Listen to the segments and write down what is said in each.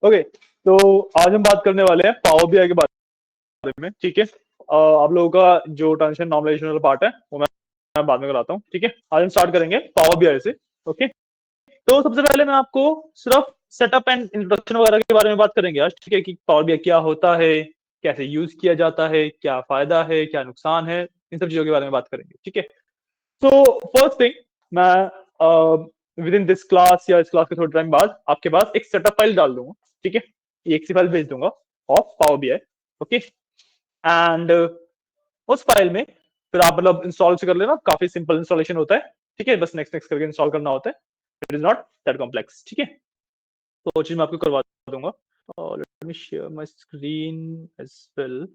Okay, तो आज हम बात करने वाले हैं पावर बीआई के बारे में। ठीक है, आप लोगों का जो ट्रांजिशन नॉर्मलाइजेशन वाला पार्ट है वो मैं बाद में कराता हूँ। ठीक है, आज हम स्टार्ट करेंगे पावर बीआई से। ओके, तो सबसे पहले मैं आपको सिर्फ सेटअप एंड इंट्रोडक्शन वगैरह के बारे में बात करेंगे आज। ठीक है, कि पावर बीआई क्या होता है, कैसे यूज किया जाता है, क्या फायदा है, क्या नुकसान है, इन सब चीजों के बारे में बात करेंगे। ठीक है, तो फर्स्ट थिंग, मैं विद इन दिस क्लास या इस क्लास के थोड़े टाइम बाद आपके पास एक सेटअप फाइल डाल दूंगा। ठीक है, ये एक सी फाइल भेज दूंगा of power BI. Okay, and उस फाइल में फिर आप मतलब इंस्टॉल से कर लेना, काफी सिंपल इंस्टॉलेशन होता है। ठीक है, बस नेक्स्ट नेक्स्ट करके इंस्टॉल करना होता है, it is not that complex. ठीक है, तो वो चीज मैं आपको करवा दूंगा। Let me share my screen as well.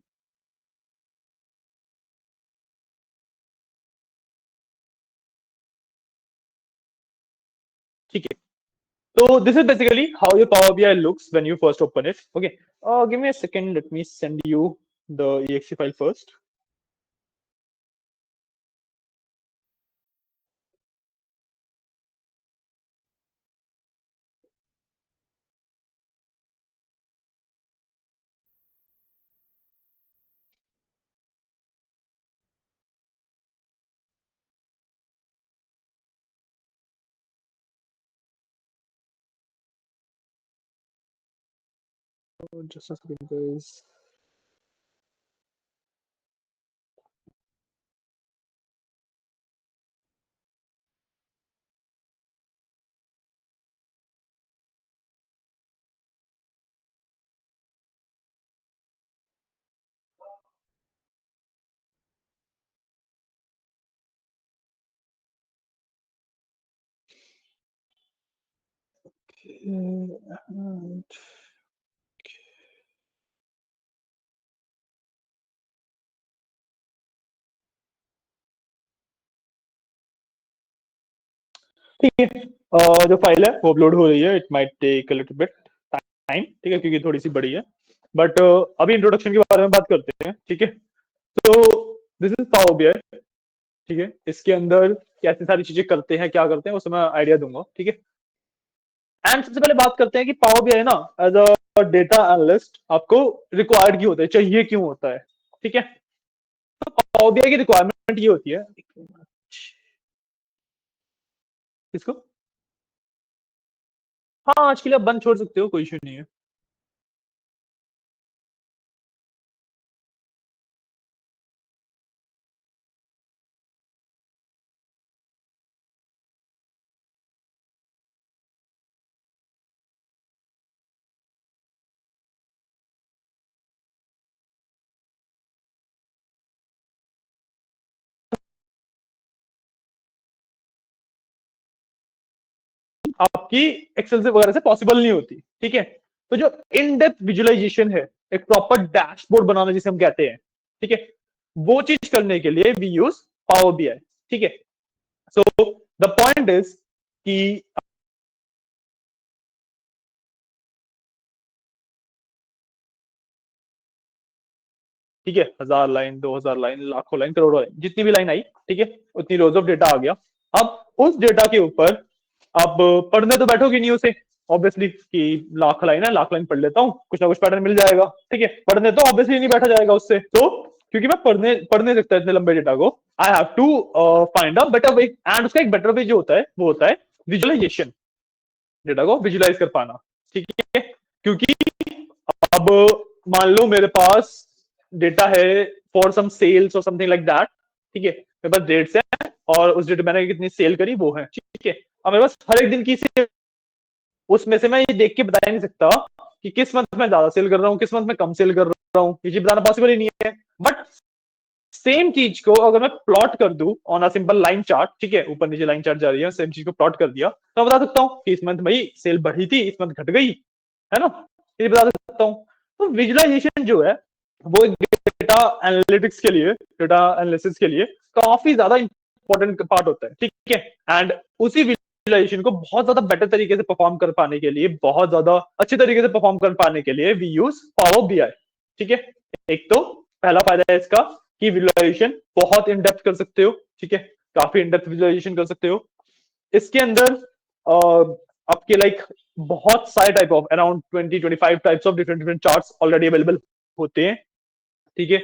ठीक है, so this is basically how your Power BI looks when you first open it. Okay, give me a second. Let me send you the exe file first. Just a second, guys. And ठीक है, जो file है वो upload हो रही है। It might take a little bit time. ठीक है, क्योंकि थोड़ी सी बड़ी है, बट अभी इंट्रोडक्शन के बारे में बात करते हैं। ठीक है, तो दिस इज पावर बीआई। ठीक है, इसके अंदर कैसी सारी चीजें करते हैं, क्या करते हैं, उसमें मैं आइडिया दूंगा। ठीक है, एंड सबसे पहले बात करते हैं कि पावर बीआई ना एज अ डेटा एनालिस्ट आपको रिक्वायर्ड क्यों होता है, चाहिए क्यों होता है। ठीक है, तो पावर बीआई की रिक्वायरमेंट ये होती है। इसको हाँ, आज के लिए आप बंद छोड़ सकते हो, कोई इशू नहीं है। आपकी एक्सेल से वगैरह से पॉसिबल नहीं होती। ठीक है, तो जो इन डेप्थ विजुअलाइजेशन है, एक प्रॉपर डैशबोर्ड बनाना जिसे हम कहते हैं, ठीक है, वो चीज करने के लिए वी यूज पावर बीआई। ठीक है, सो द पॉइंट इज कि ठीक है, 1000 लाइन, 2000 लाइन, लाखों लाइन, करोड़ों लाइन, जितनी भी लाइन आई, ठीक है, उतनी रोज ऑफ डेटा आ गया। अब उस डेटा के ऊपर आप पढ़ने तो बैठोगे नहीं उसे, ऑब्वियसली, कि लाख लाइन है, लाख लाइन पढ़ लेता हूँ, कुछ ना कुछ पैटर्न मिल जाएगा। ठीक है, पढ़ने तो ऑब्वियसली नहीं बैठा जाएगा उससे। तो क्योंकि मैं पढ़ने पढ़ नहीं सकता इतने लंबे डेटा को, I have to find a better way. And उसका एक बेटर वे जो होता है वो होता है विजुअलाइजेशन, डेटा को विजुअलाइज कर पाना। ठीक है, क्योंकि अब मान लो मेरे पास डेटा है फॉर सम सेल्स और समथिंग लाइक दैट। ठीक है, मेरे पास डेट्स है और उस डेट मैंने कितनी सेल करी वो है। ठीक है, अब मेरे पास हर एक दिन की सेल, उसमें से मैं ये देख के बता नहीं सकता कि किस मंथ में ज्यादा सेल कर रहा हूँ, किस मंथ में कम सेल कर रहा हूँ, ये चीज बताना पॉसिबल ही नहीं है। बट सेम चीज को अगर मैं प्लॉट कर दूं on a simple line chart, ठीक है, ऊपर नीचे लाइन चार्ट जा रही है, सेम चीज को प्लॉट कर दिया, तो मैं बता सकता हूँ कि इस मंथ भाई सेल बढ़ी थी, इस मंथ घट गई, है ना, ये बता सकता हूँ। तो विजुअलाइजेशन जो है वो एक डेटा एनालिटिक्स के लिए, डेटा एनालिसिस के लिए काफी ज्यादा इंपॉर्टेंट पार्ट होता है। ठीक है, एंड उसी विजुअलाइजेशन को बहुत ज्यादा बेटर तरीके से परफॉर्म कर पाने के लिए, बहुत ज्यादा अच्छे तरीके से परफॉर्म कर पाने के लिए वी यूज पावर बीआई। ठीक है, एक तो पहला फायदा है इसका कि विजुअलाइजेशन बहुत इन डेप्थ कर सकते हो। ठीक है, काफी इन डेप्थ विजुअलाइजेशन कर सकते हो। इसके अंदर आप आपके लाइक बहुत सारे type of around 20-25 types of different different charts already available होते हैं, ठीक है।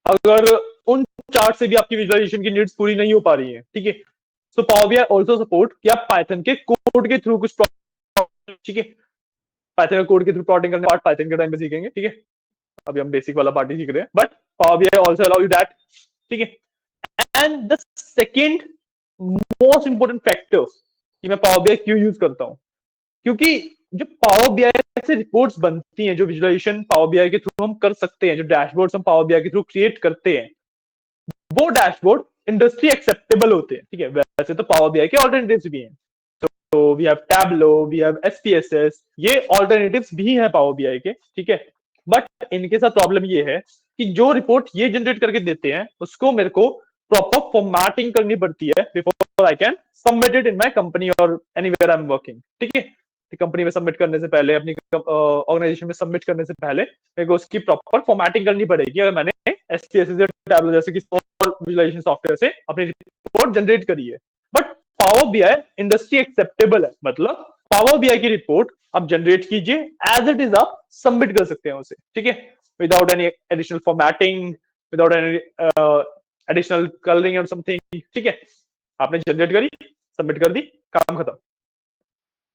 अगर उन चार्ट से भी आपकी विजुअलाइजेशन की नीड्स पूरी नहीं हो पा रही है, ठीक है, so power BI also support कि आप पाइथन के कोड के थ्रू कुछ, ठीक है, पाइथन का कोड के थ्रू प्लॉटिंग करने पार्ट पाइथन के टाइम पे सीखेंगे, ठीक है। अभी हम बेसिक वाला पार्ट ही सीख रहे हैं, but power BI also allow you that, ठीक है। And the second most important factor कि मैं पावर बीआई क्यों यूज करता हूं, क्योंकि जो पावर बीआई से रिपोर्ट्स बनती हैं, जो विजुअलाइजेशन पावर बीआई के थ्रू हम कर सकते हैं, जो डैशबोर्ड्स हम पावर बीआई के थ्रू क्रिएट करते हैं, वो डैशबोर्ड इंडस्ट्री एक्सेप्टेबल होते हैं, ठीक है। वैसे तो पावर बीआई के ऑल्टरनेटिव्स भी हैं, तो we have Tableau, we have SPSS, ये ऑल्टरनेटिव्स भी हैं पावर बीआई के, ठीक है। बट इनके साथ प्रॉब्लम ये है कि जो रिपोर्ट ये जनरेट करके देते हैं उसको मेरे को प्रॉपर फॉर्मेटिंग करनी पड़ती है before I can submit it in my company और एनीवेयर आई एम वर्किंग, ठीक है। कंपनी में सबमिट करने से पहले, अपनी ऑर्गेनाइजेशन में सबमिट करने से पहले मेरे को उसकी प्रॉपर फॉर्मेटिंग करनी पड़ेगी, अगर मैंने एसपीएसएस या टैबलो जैसे किसी और विजुअलाइजेशन सॉफ्टवेयर से अपनी रिपोर्ट जनरेट करी है। But power BI industry acceptable है, मतलब पावर बीआई की रिपोर्ट आप जनरेट कीजिए, एज इट इज आप सबमिट कर सकते हैं उसे, ठीक है, without any additional formatting, without any additional colouring और समथिंग, ठीक है। आपने जनरेट करी, सबमिट कर दी, काम खत्म।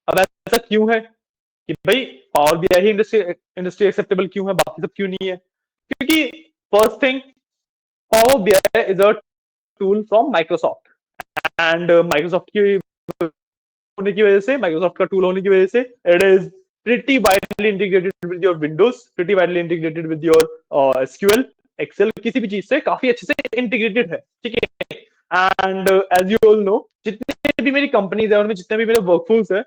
अब ऐसा क्यों है कि भाई पावर बीआई ही इंडस्ट्री एक्सेप्टेबल क्यों है, बाकी सब क्यों नहीं है? क्योंकि first thing, power BI is a tool from Microsoft, and Microsoft की होने की वजह से, माइक्रोसॉफ्ट का टूल होने की वजह से, it is pretty widely integrated with your Windows, pretty widely integrated with your SQL, Excel, किसी भी चीज से काफी अच्छे से इंटीग्रेटेड है, ठीक है। And as you all know, जितने भी मेरी कंपनीज है उनमें जितने भी मेरे वर्कफोर्स है,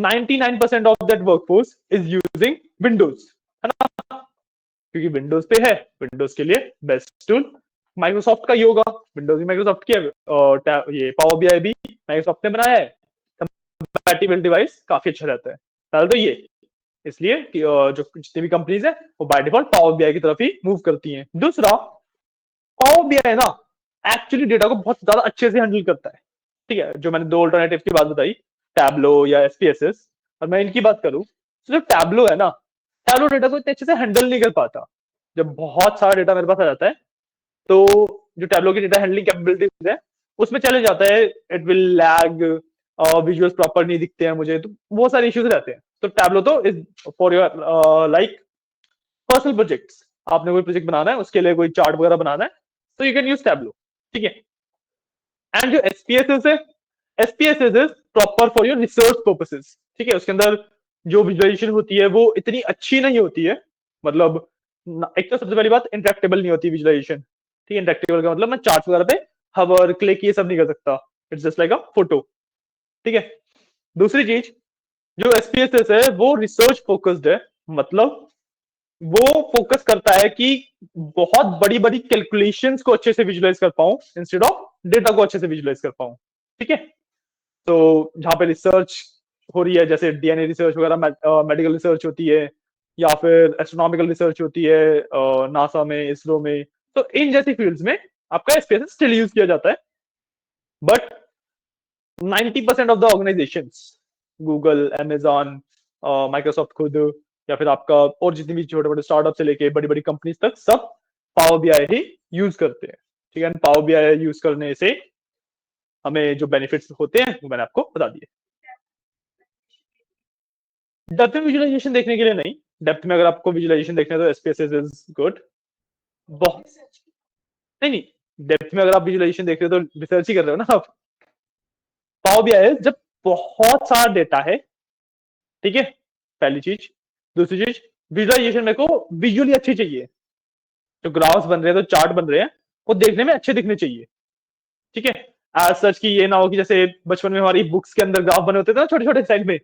99% of that workforce is using Windows, है ना, क्योंकि विंडोज पे है, विंडोज के लिए बेस्ट टूल माइक्रोसॉफ्ट का ही होगा, विंडोज भी माइक्रोसॉफ्ट की है, और ये पावर बीआई भी माइक्रोसॉफ्ट ने बनाया है, कंपैटिबल डिवाइस काफी अच्छा रहता है। पहले तो ये, इसलिए जो जितनी भी कंपनीज है वो बाय डिफॉल्ट पावर बीआई की तरफ ही मूव करती हैं। दूसरा, पावर बीआई ना एक्चुअली डेटा को बहुत ज्यादा अच्छे से हैंडल करता है, ठीक है। जो मैंने दो अल्टरनेटिव की बात बताई, टैबलो या एसपीएसएस, और मैं इनकी बात करूं तो जो टैबलो है ना, टैबलो डेटा को इतने अच्छे से हैंडल नहीं कर पाता। जब बहुत सारा डेटा मेरे पास आ जाता है तो जो टैबलो की डेटा हैंडलिंग कैपेबिलिटीज है उसमें चले जाता है, it will lag, visuals proper नहीं दिखते हैं मुझे, तो बहुत सारे इश्यूज रहते हैं। तो टैबलो तो is for your like personal projects, आपने कोई प्रोजेक्ट बनाना है, उसके लिए कोई चार्ट वगैरह बनाना है, तो यू कैन यूज टैबलो, ठीक है। एंड जो एसपीएसएस है, SPSS is proper for your research purposes, ठीक है। उसके अंदर जो विजुअलाइजेशन होती है वो इतनी अच्छी नहीं होती है, मतलब एक तो सबसे पहली बात इंटरेक्टेबल नहीं होती विजुअलाइजेशन, ठीक है। इंटरेक्टेबल का मतलब मैं चार्ट वगैरह पे हवर क्लिक ये सब नहीं कर सकता, it's just like a photo, ठीक है। दूसरी चीज, जो एसपीएसएस है वो रिसर्च फोकस्ड है, मतलब वो फोकस करता है कि बहुत बड़ी बड़ी कैलकुलेशंस को अच्छे से विजुअलाइज कर पाऊं इंस्टेड ऑफ डेटा को अच्छे से विजुअलाइज कर पाऊं, ठीक है। तो जहां पे रिसर्च हो रही है, जैसे डीएनए रिसर्च वगैरह, मेडिकल रिसर्च होती है, या फिर एस्ट्रोनॉमिकल रिसर्च होती है नासा में, इसरो में, तो इन जैसी फील्ड्स में आपका एसपीएसएस स्टिल यूज किया जाता है। But 90% of the organisation, Google, Amazon, Microsoft खुद, या फिर आपका और जितनी भी छोटे मोटे स्टार्टअप से लेके बड़ी बड़ी कंपनीज तक, सब पावर बीआई ही यूज करते हैं, ठीक है। पावर बीआई यूज करने से हमें जो बेनिफिट्स होते हैं वो मैंने आपको बता दिए। डेप्थ में विजुअलाइजेशन देखने के लिए नहीं, डेप्थ में अगर आपको विजुअलाइजेशन देखना है तो एसपीएसएस इज गुड। बहुत नहीं नहीं, डेप्थ में अगर आप विजुअलाइजेशन देख रहे हो तो रिसर्च ही कर रहे हो ना आप। पावर बीआई जब बहुत सारा डेटा है, ठीक है, पहली चीज। दूसरी चीज, विजुअलाइजेशन मेरे को विजुअली अच्छी चाहिए, जो ग्राफ्स बन रहे हैं, तो चार्ट बन रहे हैं, वो देखने में अच्छे दिखने चाहिए, ठीक है। एज सच की ये ना हो कि जैसे बचपन में हमारी बुक्स के अंदर ग्राफ बने होते थे ना छोटे छोटे साइड में,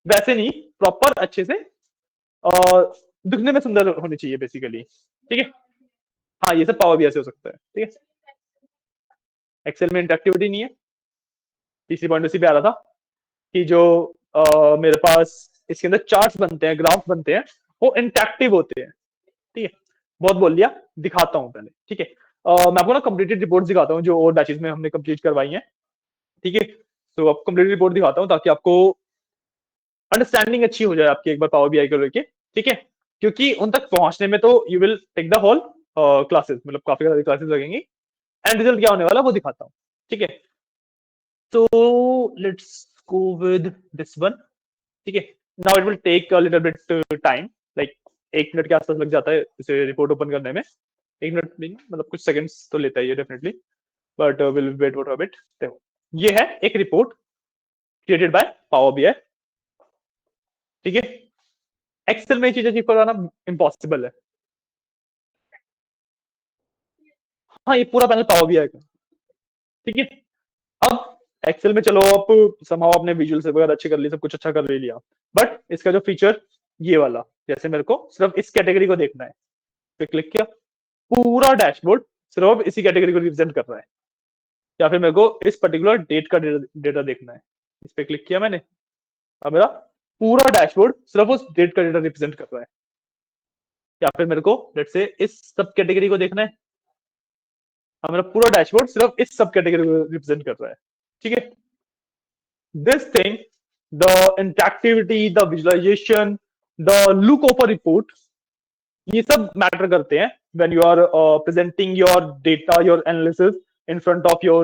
वैसे नहीं, प्रॉपर अच्छे से और दिखने में सुंदर होने चाहिए बेसिकली, ठीक है। हाँ, ये सब पावर बीआई से हो सकता है, ठीक है। एक्सेल में इंटरेक्टिविटी नहीं है, तीसरी पॉइंट उसी पे आ रहा था कि जो मेरे पास इसके अंदर चार्ट्स बनते हैं, ग्राफ बनते हैं, वो इंटरेक्टिव होते हैं, ठीक है। बहुत बोल लिया, दिखाता हूँ पहले, ठीक है। मैं आपको ना कंप्लीटेड रिपोर्ट दिखाता हूँ जो और बैचेस में हमने कंप्लीट करवाई हैं, ठीक है। तो आपको कंप्लीटेड रिपोर्ट दिखाता हूँ ताकि आपको अंडरस्टैंडिंग अच्छी हो जाए आपकी एक बार पावर बीआई को लेके, ठीक है, क्योंकि उन तक पहुंचने में तो you will take the whole classes, मतलब काफी सारी क्लासेस लगेंगी, एंड रिजल्ट क्या होने वाला वो दिखाता हूँ, ठीक है। तो let's go with this one, ठीक है। Now it will take a little bit time, like 1 minute के आसपास लग जाता है इसे रिपोर्ट ओपन करने में। 1 मिनट नहीं, मतलब कुछ सेकंड्स तो लेता है ये definitely, but will wait for a bit. देखो, ये है एक report created by power BI, ठीक है। एक्सेल में ये चीजें अचीव करवाना इम्पॉसिबल है। हाँ, ये पूरा पैनल पावर बीआई का, ठीक है। अब एक्सेल में चलो आप समाओ अपने विजुअल्स वगैरह अच्छे कर लिए, सब कुछ अच्छा कर ले लिया, बट इसका जो फीचर ये वाला, जैसे मेरे को सिर्फ इस कैटेगरी को देखना है, पे क्लिक किया, पूरा डैशबोर्ड सिर्फ इसी कैटेगरी को रिप्रेजेंट कर रहा है, या फिर मेरे को इस पर्टिकुलर डेट का डेटा देखना है, इस पे क्लिक किया मैंने, अब मेरा पूरा डैशबोर्ड सिर्फ उस डेट का डेटा रिप्रेजेंट कर रहा है, या फिर मेरे को लेट्स से इस सब कैटेगरी को देखना है, अब मेरा पूरा डैशबोर्ड सिर्फ इस सब कैटेगरी को रिप्रेजेंट कर रहा है, ठीक है। This thing, the interactivity, the visualization, the look of a report, ये सब मैटर करते हैं when you are presenting your data, your analysis in front of your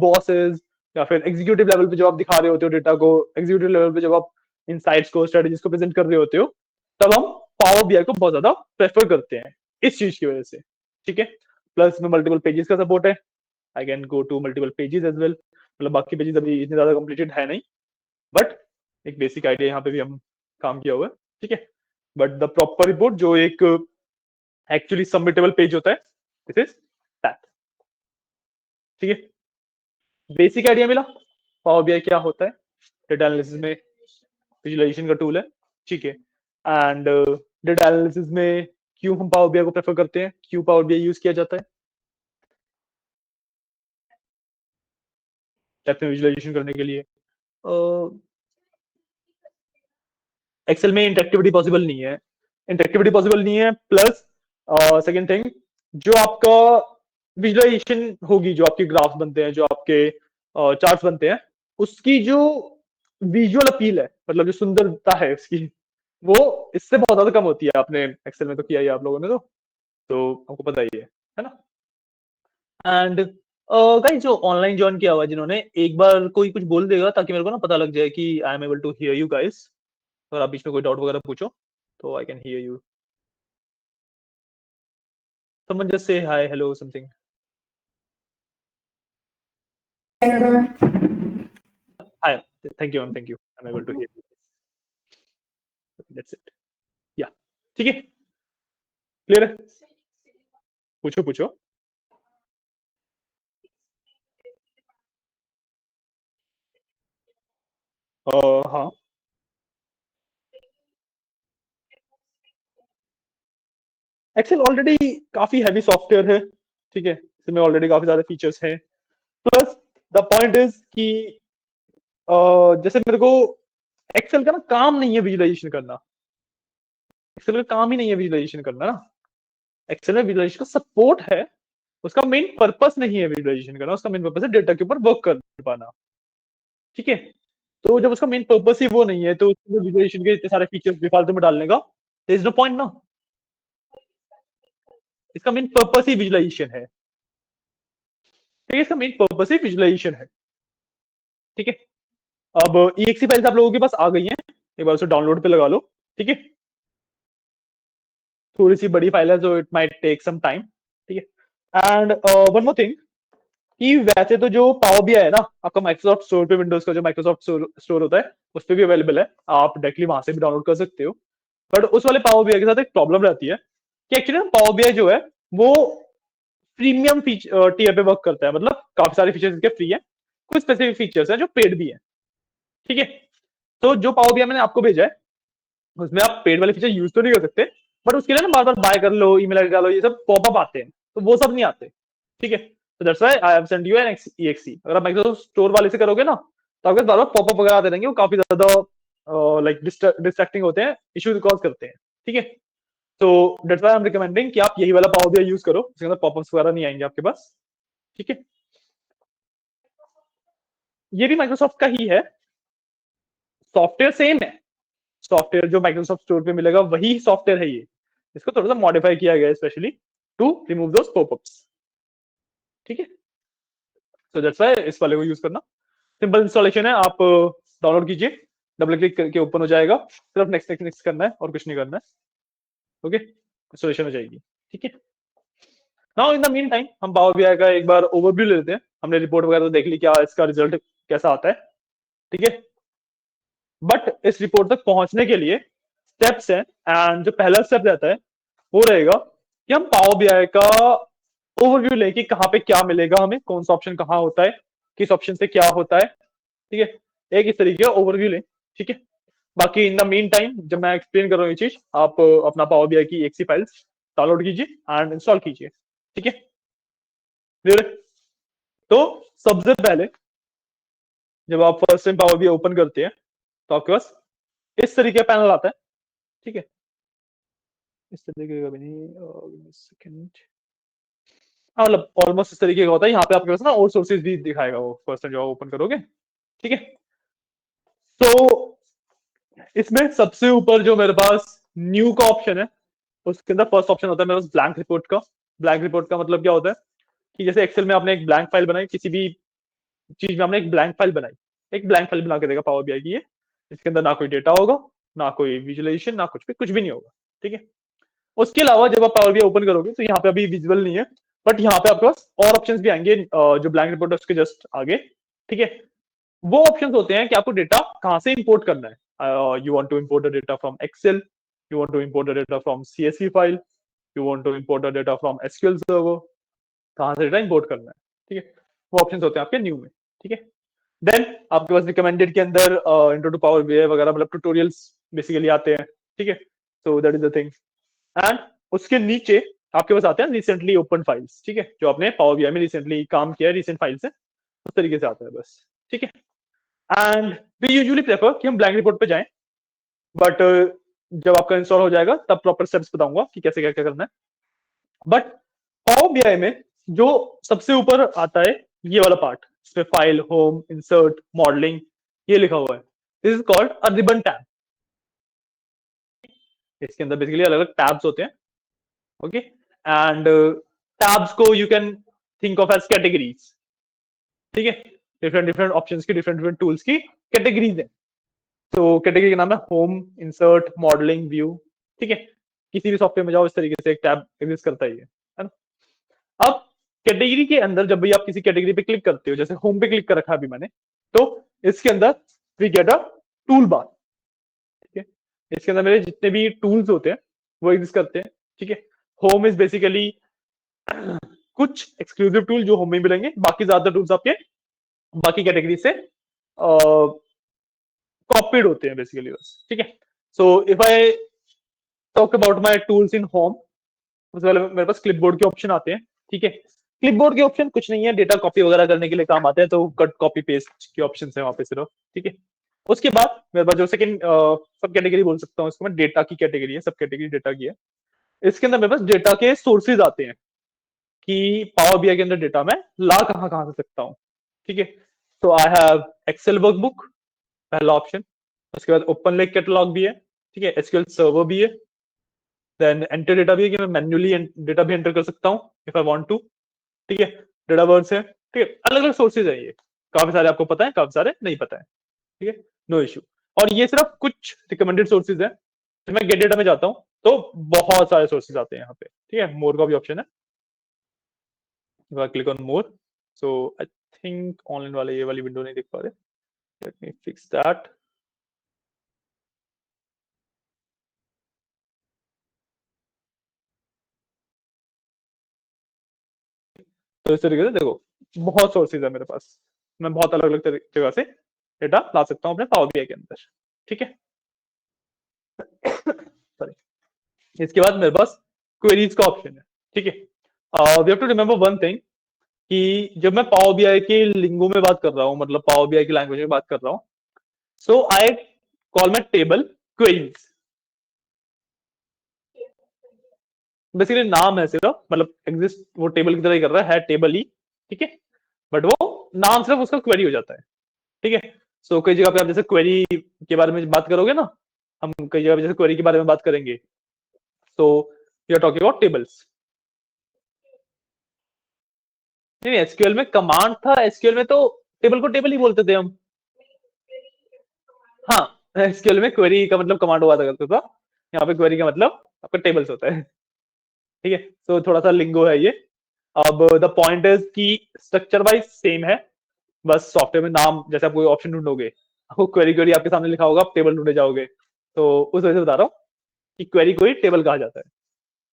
bosses, या फिर एग्जीक्यूटिव लेवल पे जब आप दिखा रहे होते हो डेटा को, एग्जीक्यूटिव लेवल पे जब आप इनसाइट्स को, स्ट्रेटजीज को प्रेजेंट कर रहे होते हो, तब हम पावर बीआई को बहुत ज्यादा प्रेफर करते हैं इस चीज की वजह से, ठीक है। प्लस में मल्टीपल पेजेस का सपोर्ट है, I can go to multiple pages as well, मतलब बाकी पेजेस अभी इतने ज्यादा कंप्लीटेड है नहीं, बट एक बेसिक आइडिया यहाँ पे भी हम काम किया हुआ है, ठीक है। बट द प्रॉपर रिपोर्ट जो एक एक्चुअली सबमिटेबल पेज होता है, दिस इज दैट, ठीक है। बेसिक आइडिया मिला पावर बीआई क्या होता है, डेटा एनालिसिस में विजुअलाइजेशन का टूल है, ठीक है। एंड डेटा एनालिसिस में क्यों हम पावर बीआई को प्रेफर करते हैं, क्यों पावर बीआई यूज किया जाता है, डेप्थ में विजुअलाइजेशन करने के लिए। एक्सेल में इंटरेक्टिविटी पॉसिबल नहीं है, इंटरेक्टिविटी पॉसिबल नहीं है, प्लस सेकंड थिंग, जो आपका विजुअलाइजेशन होगी, जो आपके ग्राफ्स बनते हैं, जो आपके चार्ट्स बनते हैं, उसकी जो विजुअल अपील है, मतलब जो सुंदरता है उसकी, वो इससे बहुत ज्यादा कम होती है। आपने एक्सेल में तो किया ही आप लोगों ने, तो आपको पता ही है ना। एंड गाइस, जो ऑनलाइन ज्वाइन किया हुआ है जिन्होंने, एक बार कोई कुछ बोल देगा ताकि मेरे को ना पता लग जाए कि I am able to hear you guys, अगर आप बीच में कोई डाउट वगैरह पूछो तो I can hear you, someone just say hi, hello, something. Hi, thank you, thank you, I'm able to hear you, that's it, yeah, ठीक है, क्लियर है, पूछो पूछो। हाँ, एक्सेल ऑलरेडी काफी हैवी सॉफ्टवेयर है, ठीक है, इसमें ऑलरेडी काफी सारे फीचर्स हैं, प्लस द पॉइंट इज कि जैसे मेरे को एक्सेल का ना काम नहीं है विजुअलाइजेशन करना, एक्सेल का काम ही नहीं है विजुअलाइजेशन करना ना, एक्सेल में विजुअलाइजेशन का सपोर्ट है, उसका मेन पर्पस नहीं है विजुअलाइजेशन करना, उसका मेन पर्पस है डेटा के ऊपर वर्क कर पाना, ठीक है। तो जब उसका मेन पर्पस ही वो नहीं है, तो विजुअलाइजेशन के इतने सारे फीचर्स बेफालतू में डालने का देयर इज नो पॉइंट ना, इसका मेन पर्पस ही विजुअलाइजेशन है, ठीक है, इसका मेन पर्पस ही विजुअलाइजेशन है, ठीक है। अब EXE फाइल्स आप लोगों के पास आ गई हैं, एक बार उसे डाउनलोड पे लगा लो, ठीक है। थोड़ी सी बड़ी फाइल है, जो it might take some time, ठीक है। एंड वन मोर थिंग, कि वैसे तो जो पावर बीआई है ना, आपका माइक्रोसॉफ्ट स्टोर पे, विंडोज का जो माइक्रोसॉफ्ट स्टोर होता है उस पर भी अवेलेबल है, आप डायरेक्टली वहां से भी डाउनलोड कर सकते हो, बट उस वाले पावर बीआई के साथ एक प्रॉब्लम रहती है कि एक्चुअली पावर बीआई जो है वो प्रीमियम टीयर पे वर्क करता है, मतलब काफी सारे फीचर्स इसके फ्री है, कुछ स्पेसिफिक फीचर्स हैं जो पेड भी है, ठीक है। तो जो पावर बीआई मैंने आपको भेजा है, उसमें आप पेड वाले फीचर यूज तो नहीं कर सकते, बट उसके लिए ना बार बार बाय कर लो, ईमेल आईडी डालो, ये सब पॉपअप आते हैं, तो वो सब नहीं आते, ठीक है। तो that's why I have sent you an EXE, अगर आप माइक्रोसॉफ्ट स्टोर वाले से करोगे ना, तो आपके बार बार पॉपअप वगैरह आते रहेंगे, वो काफी ज्यादा लाइक डिस्ट्रैक्टिंग होते हैं, इश्यूज कॉज करते हैं, ठीक है। तो that's why I am recommending कि आप यही वाला पावर बीआई यूज करो, इसके अंदर पॉपअप्स वगैरह नहीं आएंगे आपके पास, ठीक है। ये भी माइक्रोसॉफ्ट का ही है, सॉफ्टवेयर सेम है, सॉफ्टवेयर जो माइक्रोसॉफ्ट स्टोर पे मिलेगा वही सॉफ्टवेयर है ये, इसको थोड़ा सा मॉडिफाई किया गया है specially to remove those popups. ठीक है, तो दैट्स व्हाई इस वाले को यूज करना। सिंपल इंस्टॉलेशन है, आप डाउनलोड कीजिए, डबल क्लिक करके ओपन हो जाएगा, सिर्फ नेक्स्ट नेक्स्ट नेक्स्ट करना है और कुछ नहीं करना है। ओके, इंस्टॉलेशन हो जाएगी। ठीक है, now in the mean time हम पावर बीआई का एक बार ओवरव्यू ले लेते हैं। हमने रिपोर्ट वगैरह तो देख ली, क्या इसका रिजल्ट कैसा आता है। ठीक है, बट इस रिपोर्ट तक पहुंचने के लिए स्टेप्स हैं, एंड जो पहला स्टेप रहता है वो रहेगा कि हम पावर बीआई का ओवरव्यू लें कि कहाँ पे क्या मिलेगा हमें, कौन सा ऑप्शन कहाँ होता है, किस ऑप्शन से क्या होता है। ठीक है, एक इस तरीके का ओवरव्यू लें। ठीक है, बाकी इन द मीन टाइम जब मैं एक्सप्लेन कर रहा हूँ ये चीज, आप अपना पावर बीआई की एक्सी फाइल्स डाउनलोड कीजिए एंड इंस्टॉल कीजिए। ठीक है, क्लियर है? तो सबसे पहले जब आप first time power BI open करते हैं तो आपके पास इस तरीके का पैनल आता है। ठीक है, इस तरीके का भी नहीं, सेकंड, हाँ मतलब ऑलमोस्ट इस तरीके का होता है। यहाँ पे आपके पास ना और सोर्सेज भी दिखाएगा वो फर्स्ट टाइम जब ओपन करोगे। ठीक है, तो इसमें सबसे ऊपर जो मेरे पास न्यू का ऑप्शन है, उसके अंदर फर्स्ट ऑप्शन होता है मेरे पास ब्लैंक रिपोर्ट का। ब्लैंक रिपोर्ट का मतलब क्या होता है कि जैसे एक्सेल में आपने एक ब्लैंक फाइल बनाई, किसी भी चीज में आपने एक ब्लैंक फाइल बनाई, एक ब्लैंक फाइल बना के देगा पावर बीआई की ये, इसके अंदर ना कोई डेटा होगा, ना कोई विजुअलाइजेशन, ना कुछ भी नहीं होगा। ठीक है, उसके अलावा जब आप पावर बीआई ओपन करोगे तो यहाँ पे अभी विजुअल नहीं है, बट यहाँ पे आपके पास और ऑप्शंस भी आएंगे जो ब्लैंक रिपोर्ट है उसके जस्ट आगे। ठीक है, वो ऑप्शंस होते हैं कि आपको डेटा कहाँ से इंपोर्ट करना है। You want to import the data from Excel, you want to import the data from CSV file, you want to import the data from SQL server, कहाँ से डेटा इंपोर्ट करना है। ठीक है, वो ऑप्शंस होते हैं आपके न्यू में। ठीक है, देन आपके पास रिकमेंडेड के अंदर इंट्रो टू पावर बीआई वगैरह मतलब ट्यूटोरियल्स बेसिकली आते हैं। ठीक है, so that is the thing. And उसके नीचे आपके पास आते हैं रिसेंटली ओपन फाइल्स। ठीक है, जो आपने पावर बीआई में रिसेंटली काम किया है, रिसेंट फाइल्स है, उस तरीके से आता है बस। ठीक है, एंड वी यूजुअली प्रेफर कि हम ब्लैंक रिपोर्ट पे जाएं, बट जब आपका इंस्टॉल हो जाएगा तब प्रॉपर स्टेप्स बताऊंगा कि कैसे क्या क्या करना है। बट पावर बीआई में जो सबसे ऊपर आता है ये वाला पार्ट, इसमें फाइल, होम, इंसर्ट, मॉडलिंग, ये लिखा हुआ है, this is called a ribbon tab. इसके अंदर बेसिकली अलग अलग टैब्स होते हैं। ओके, एंड टैब्स को you can think of as categories. ठीक है, डिफरेंट डिफरेंट ऑप्शंस की, डिफरेंट डिफरेंट टूल्स की कैटेगरीज है। तो कैटेगरी का नाम है होम, इंसर्ट, मॉडलिंग, व्यू। ठीक है, किसी भी सॉफ्टवेयर में जाओ इस तरीके से एक टैब एग्जिस्ट करता ही है ना। अब कैटेगरी के अंदर जब भी आप किसी कैटेगरी पे क्लिक करते हो, जैसे होम पे क्लिक कर रखा है अभी मैंने, तो इसके अंदर we get a tool bar. ठीक है, इसके अंदर मेरे जितने भी टूल्स होते हैं वो एग्जिस्ट करते हैं। ठीक है, होम इज बेसिकली कुछ एक्सक्लूसिव टूल जो होम में मिलेंगे, बाकी ज्यादातर टूल्स आपके बाकी कैटेगरी से कॉपीड होते हैं बेसिकली बस। ठीक है, so if I talk about my tools in home, उससे पहले मेरे पास क्लिपबोर्ड के ऑप्शन आते हैं। ठीक है, क्लिपबोर्ड के ऑप्शन कुछ नहीं है, डेटा कॉपी वगैरह करने के लिए काम आते हैं, तो कट कॉपी पेस्ट के ऑप्शन है वहां पे सिर्फ। ठीक है, उसके बाद मेरे पास जो सेकंड सब कैटेगरी बोल सकता हूँ इसको मैं, डेटा की कैटेगरी है, सब कैटेगरी डेटा की है। इसके अंदर मेरे पास डेटा के सोर्सेज आते हैं कि पावर बीआई के अंदर डेटा मैं ला कहाँ कहाँ से सकता हूँ। ठीक है, तो आई हैव एक्सेल वर्कबुक, पहला ऑप्शन। उसके बाद ओपन लेक कैटलॉग भी है। ठीक है, एसक्यूएल सर्वर भी है। देन एंटर डेटा भी है कि मैं मैन्युअली डेटा भी एंटर कर सकता हूँ इफ आई वांट टू। ठीक है, डेटा वर्ड्स है। ठीक है, अलग अलग सोर्सेज है, ये काफी सारे आपको पता है, काफी सारे नहीं पता है। ठीक है, नो इश्यू। और ये सिर्फ कुछ रिकमेंडेड सोर्सेज है। तो मैं गेट डेटा में जाता हूँ तो बहुत सारे सोर्सेज आते हैं यहाँ पे। ठीक है, मोर का भी ऑप्शन है, click on more. So I think online वाले ये वाली विंडो नहीं दिख पा रहे, लेट मी फिक्स दैट। तो इस तरीके से देखो बहुत सोर्सेज है मेरे पास, मैं बहुत अलग अलग जगह से डेटा ला सकता हूँ अपने पावर बीआई के अंदर। ठीक है, सॉरी। इसके बाद मेरे पास क्वेरीज का ऑप्शन है। ठीक है, we have to remember one thing कि जब मैं पावर बीआई के लिंगो में बात कर रहा हूँ, मतलब पावर बीआई की लैंग्वेज में बात कर रहा हूँ, so I call my table queries. Basically नाम है सिर्फ, मतलब एग्जिस्ट वो टेबल की तरह ही कर रहा है टेबल ही। ठीक है, बट वो नाम सिर्फ उसका क्वेरी हो जाता है। ठीक है, सो कई जगह पे आप जैसे क्वेरी के बारे में बात करोगे ना, हम कई जगह जैसे क्वेरी के बारे में बात करेंगे, तो we are talking about tables. नहीं, एसक्यूएल में कमांड था, एसक्यूएल में तो टेबल को टेबल ही बोलते थे हम। हाँ, एसक्यूएल में क्वेरी का मतलब कमांड हुआ करता था, यहाँ पे क्वेरी का मतलब आपका टेबल्स होता है। ठीक है, तो थोड़ा सा लिंगो है ये। अब द पॉइंट इज कि स्ट्रक्चर वाइज सेम है, बस सॉफ्टवेयर में नाम, जैसे आप कोई ऑप्शन ढूंढोगे, आपको क्वेरी क्वेरी आपके सामने लिखा होगा, आप टेबल ढूंढे जाओगे, तो उस वजह से बता रहा हूँ कि क्वेरी को ही टेबल कहा जाता है।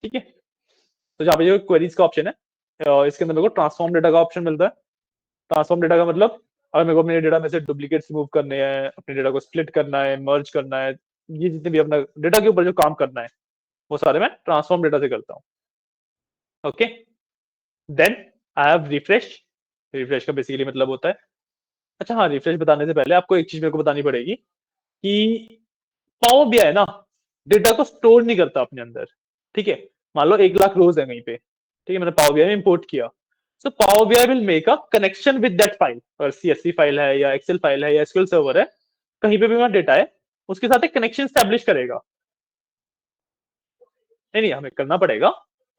ठीक है, तो जहाँ पे जो क्वेरीज का ऑप्शन है, इसके अंदर मेरे को ट्रांसफॉर्म डेटा का ऑप्शन मिलता है। ट्रांसफॉर्म डेटा का मतलब, अगर मेरे को अपने डेटा में से डुप्लीकेट्स रिमूव करने हैं, अपने डेटा को स्प्लिट करना है, मर्ज करना है, ये जितने भी अपना डेटा के ऊपर जो काम करना है, वो सारे मैं ट्रांसफॉर्म डेटा से करता हूँ। Okay, then I have refresh. Refresh का बेसिकली मतलब होता है, अच्छा हाँ, रिफ्रेश बताने से पहले आपको एक चीज मेरे को बतानी पड़ेगी कि पावर बीआई है ना, डेटा को स्टोर नहीं करता अपने अंदर। ठीक है, मान लो 1 लाख रोज है कहीं पे, ठीक है, मैंने पावर बीआई में इंपोर्ट किया, so power BI will make a connection with that file, और सीएसवी फाइल है या एक्सेल फाइल है या एसक्यूएल सर्वर है, कहीं पे भी मेरा डेटा है, उसके साथ एक कनेक्शन स्टैब्लिश करेगा। नहीं नहीं, हमें करना पड़ेगा,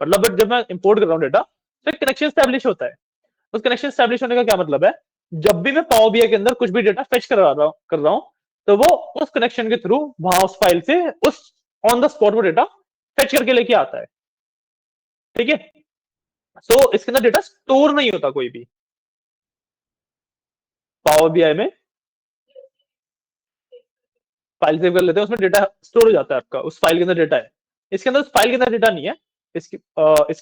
मतलब बट जब मैं इंपोर्ट कर रहा हूँ डेटा, तो एक कनेक्शन स्टैब्लिश होता है। उस कनेक्शन स्टैब्लिश होने का क्या मतलब है, जब भी मैं पावर बीआई के अंदर कुछ भी डेटा फेच कर रहा हूं, तो वो उस कनेक्शन के थ्रू वहां उस फाइल से उस ऑन द स्पॉट वो डेटा फेच करके लेके आता है। ठीक है, सो इसके अंदर डेटा स्टोर नहीं होता कोई भी। पावर बीआई में फाइल सेव कर लेते हैं, उसमें डेटा स्टोर हो जाता है, आपका उस फाइल के अंदर डेटा है। इसके अंदर उस फाइल के अंदर डेटा नहीं है, इसके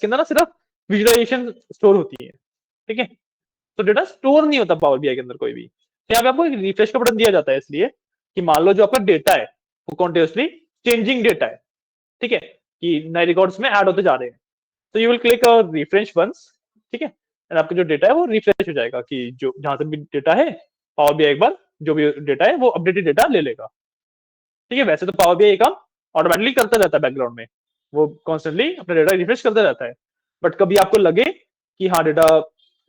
अंदर ना सिर्फ विजुअलाइजेशन स्टोर होती है। ठीक है, तो डेटा स्टोर नहीं होता पावर बीआई के अंदर कोई भी। तो यहाँ पे आपको एक रिफ्रेश का बटन दिया जाता है, इसलिए कि मान लो जो आपका डेटा है वो कॉन्टिन्यूसली चेंजिंग डेटा है। ठीक है, कि नए रिकॉर्ड्स में ऐड होते जा रहे हैं, तो you will click refresh once. ठीक है, एंड आपका जो डेटा है वो रिफ्रेश हो जाएगा, कि जो जहां से भी डेटा है, पावर बीआई एक बार जो भी डेटा है वो अपडेटेड डेटा ले लेगा। ठीक है, वैसे तो पावर बीआई काम ऑटोमेटिकली करता रहता है बैकग्राउंड में, वो कॉन्स्टेंटली अपना डेटा रिफ्रेश करता रहता है। बट कभी आपको लगे कि हाँ डेटा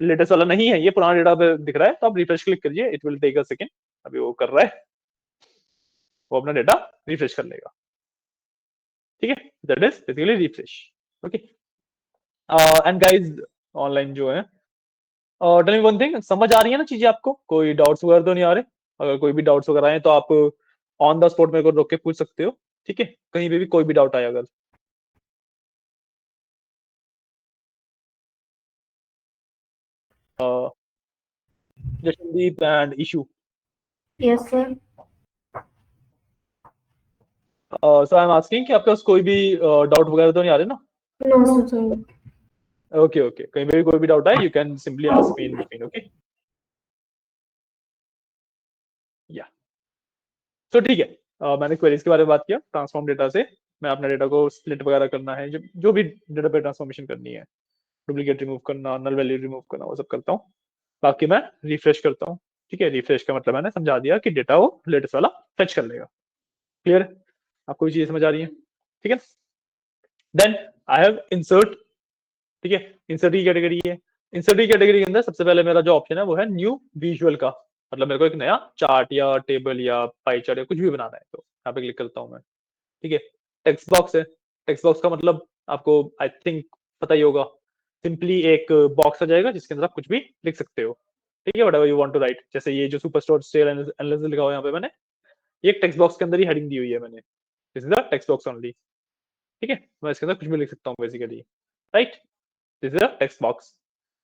लेटेस्ट वाला नहीं है, ये पुराना डेटा पे दिख रहा है, तो आप रिफ्रेश क्लिक करिए, it will take a second. अभी वो कर रहा है, वो अपना डेटा रिफ्रेश कर लेगा। ठीक है, that is basically refresh. Okay, and guys online जो है, टेल मी वन थिंग, समझ आ रही है ना चीजें आपको, कोई डाउट्स वगैरह तो नहीं आ रहे? अगर कोई भी डाउट्स वगैरह आए तो आप ऑन द स्पॉट मेरे को रोक के पूछ सकते हो। ठीक है, कहीं पे भी कोई भी डाउट आए अगर। Jashandeep and issue. Yes, sir. So I am asking कि आपके पास कोई भी डाउट वगैरह तो नहीं आ रहे ना? No, sir. ओके ओके, कहीं पे भी कोई भी डाउट आए, you can simply ask me in between. Okay, या सो ठीक है, मैंने क्वेरीज के बारे में बात किया, ट्रांसफॉर्म डेटा से मैं अपने डेटा को स्प्लिट वगैरह करना है, जो भी डेटा पे ट्रांसफॉर्मेशन करनी है, डुप्लीकेट रिमूव करना, नल वैल्यू रिमूव करना, वो सब करता हूँ। बाकी मैं रिफ्रेश करता हूँ। ठीक है, रिफ्रेश का मतलब मैंने समझा दिया कि डेटा वो लेटेस्ट वाला फेच कर लेगा। क्लियर? आपको भी चीजें समझ आ रही है? ठीक है, देन आई हैव इंसर्ट। ठीक है, इंसर्ट की कैटेगरी है। इंसर्ट की कैटेगरी के अंदर सबसे पहले मेरा जो ऑप्शन है वो है न्यू विजुअल का, मतलब मेरे को एक नया चार्ट या टेबल या पाई चार्ट या कुछ भी बनाना है, तो यहाँ पे क्लिक करता हूँ मैं। ठीक है, टेक्स्ट बॉक्स है। टेक्स्ट बॉक्स का मतलब आपको आई थिंक पता ही होगा, सिंपली एक बॉक्स आ जाएगा जिसके अंदर आप कुछ भी लिख सकते हो। ठीक है, whatever you want to write, जैसे ये जो सुपर स्टोर सेल एनालिसिस लिखा हुआ है यहाँ पे मैंने, ये एक टेक्स्ट बॉक्स के अंदर ही हेडिंग दी हुई है मैंने, this is a text box only. ठीक है, मैं इसके अंदर कुछ भी लिख सकता हूँ basically, right? This is a text box,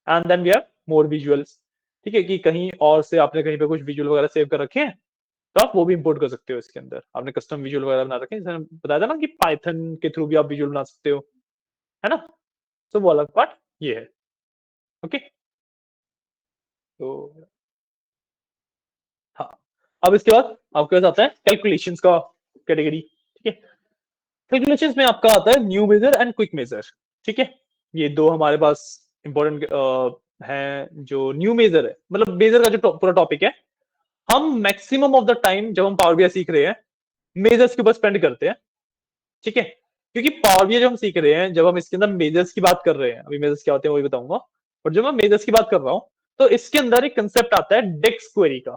and then we have more visuals. ठीक है, कि कहीं और से आपने कहीं पे कुछ विजुअल वगैरह सेव कर रखे हैं, तो आप वो भी इंपोर्ट कर सकते हो इसके अंदर। आपने कस्टम विजुअल वगैरह बना रखे हैं, जैसे मैंने बताया था ना कि पाइथन के थ्रू भी आप विजुअल बना सकते हो, है ना? तो वो अलग पार्ट ये है। ओके, तो हाँ, अब इसके बाद आपके पास आता है कैलकुलेशंस का कैटेगरी। ठीक है, कैलकुलेशंस में आपका आता है new measure and quick measure. ठीक है, ये दो हमारे पास इंपॉर्टेंट हैं। जो न्यू मेजर है, मतलब मेजर का जो पूरा टॉपिक है, हम मैक्सिमम ऑफ द टाइम जब हम पावर बीआई सीख रहे हैं, मेजर्स के ऊपर स्पेंड करते हैं। ठीक है, क्योंकि पावर बीआई जब हम सीख रहे हैं, जब हम इसके अंदर मेजर्स की बात कर रहे हैं, अभी मेजर्स क्या होते हैं वही बताऊंगा, और जब मैं मेजर्स की बात कर रहा हूं, तो इसके अंदर एक कंसेप्ट आता है डेक्स क्वेरी का।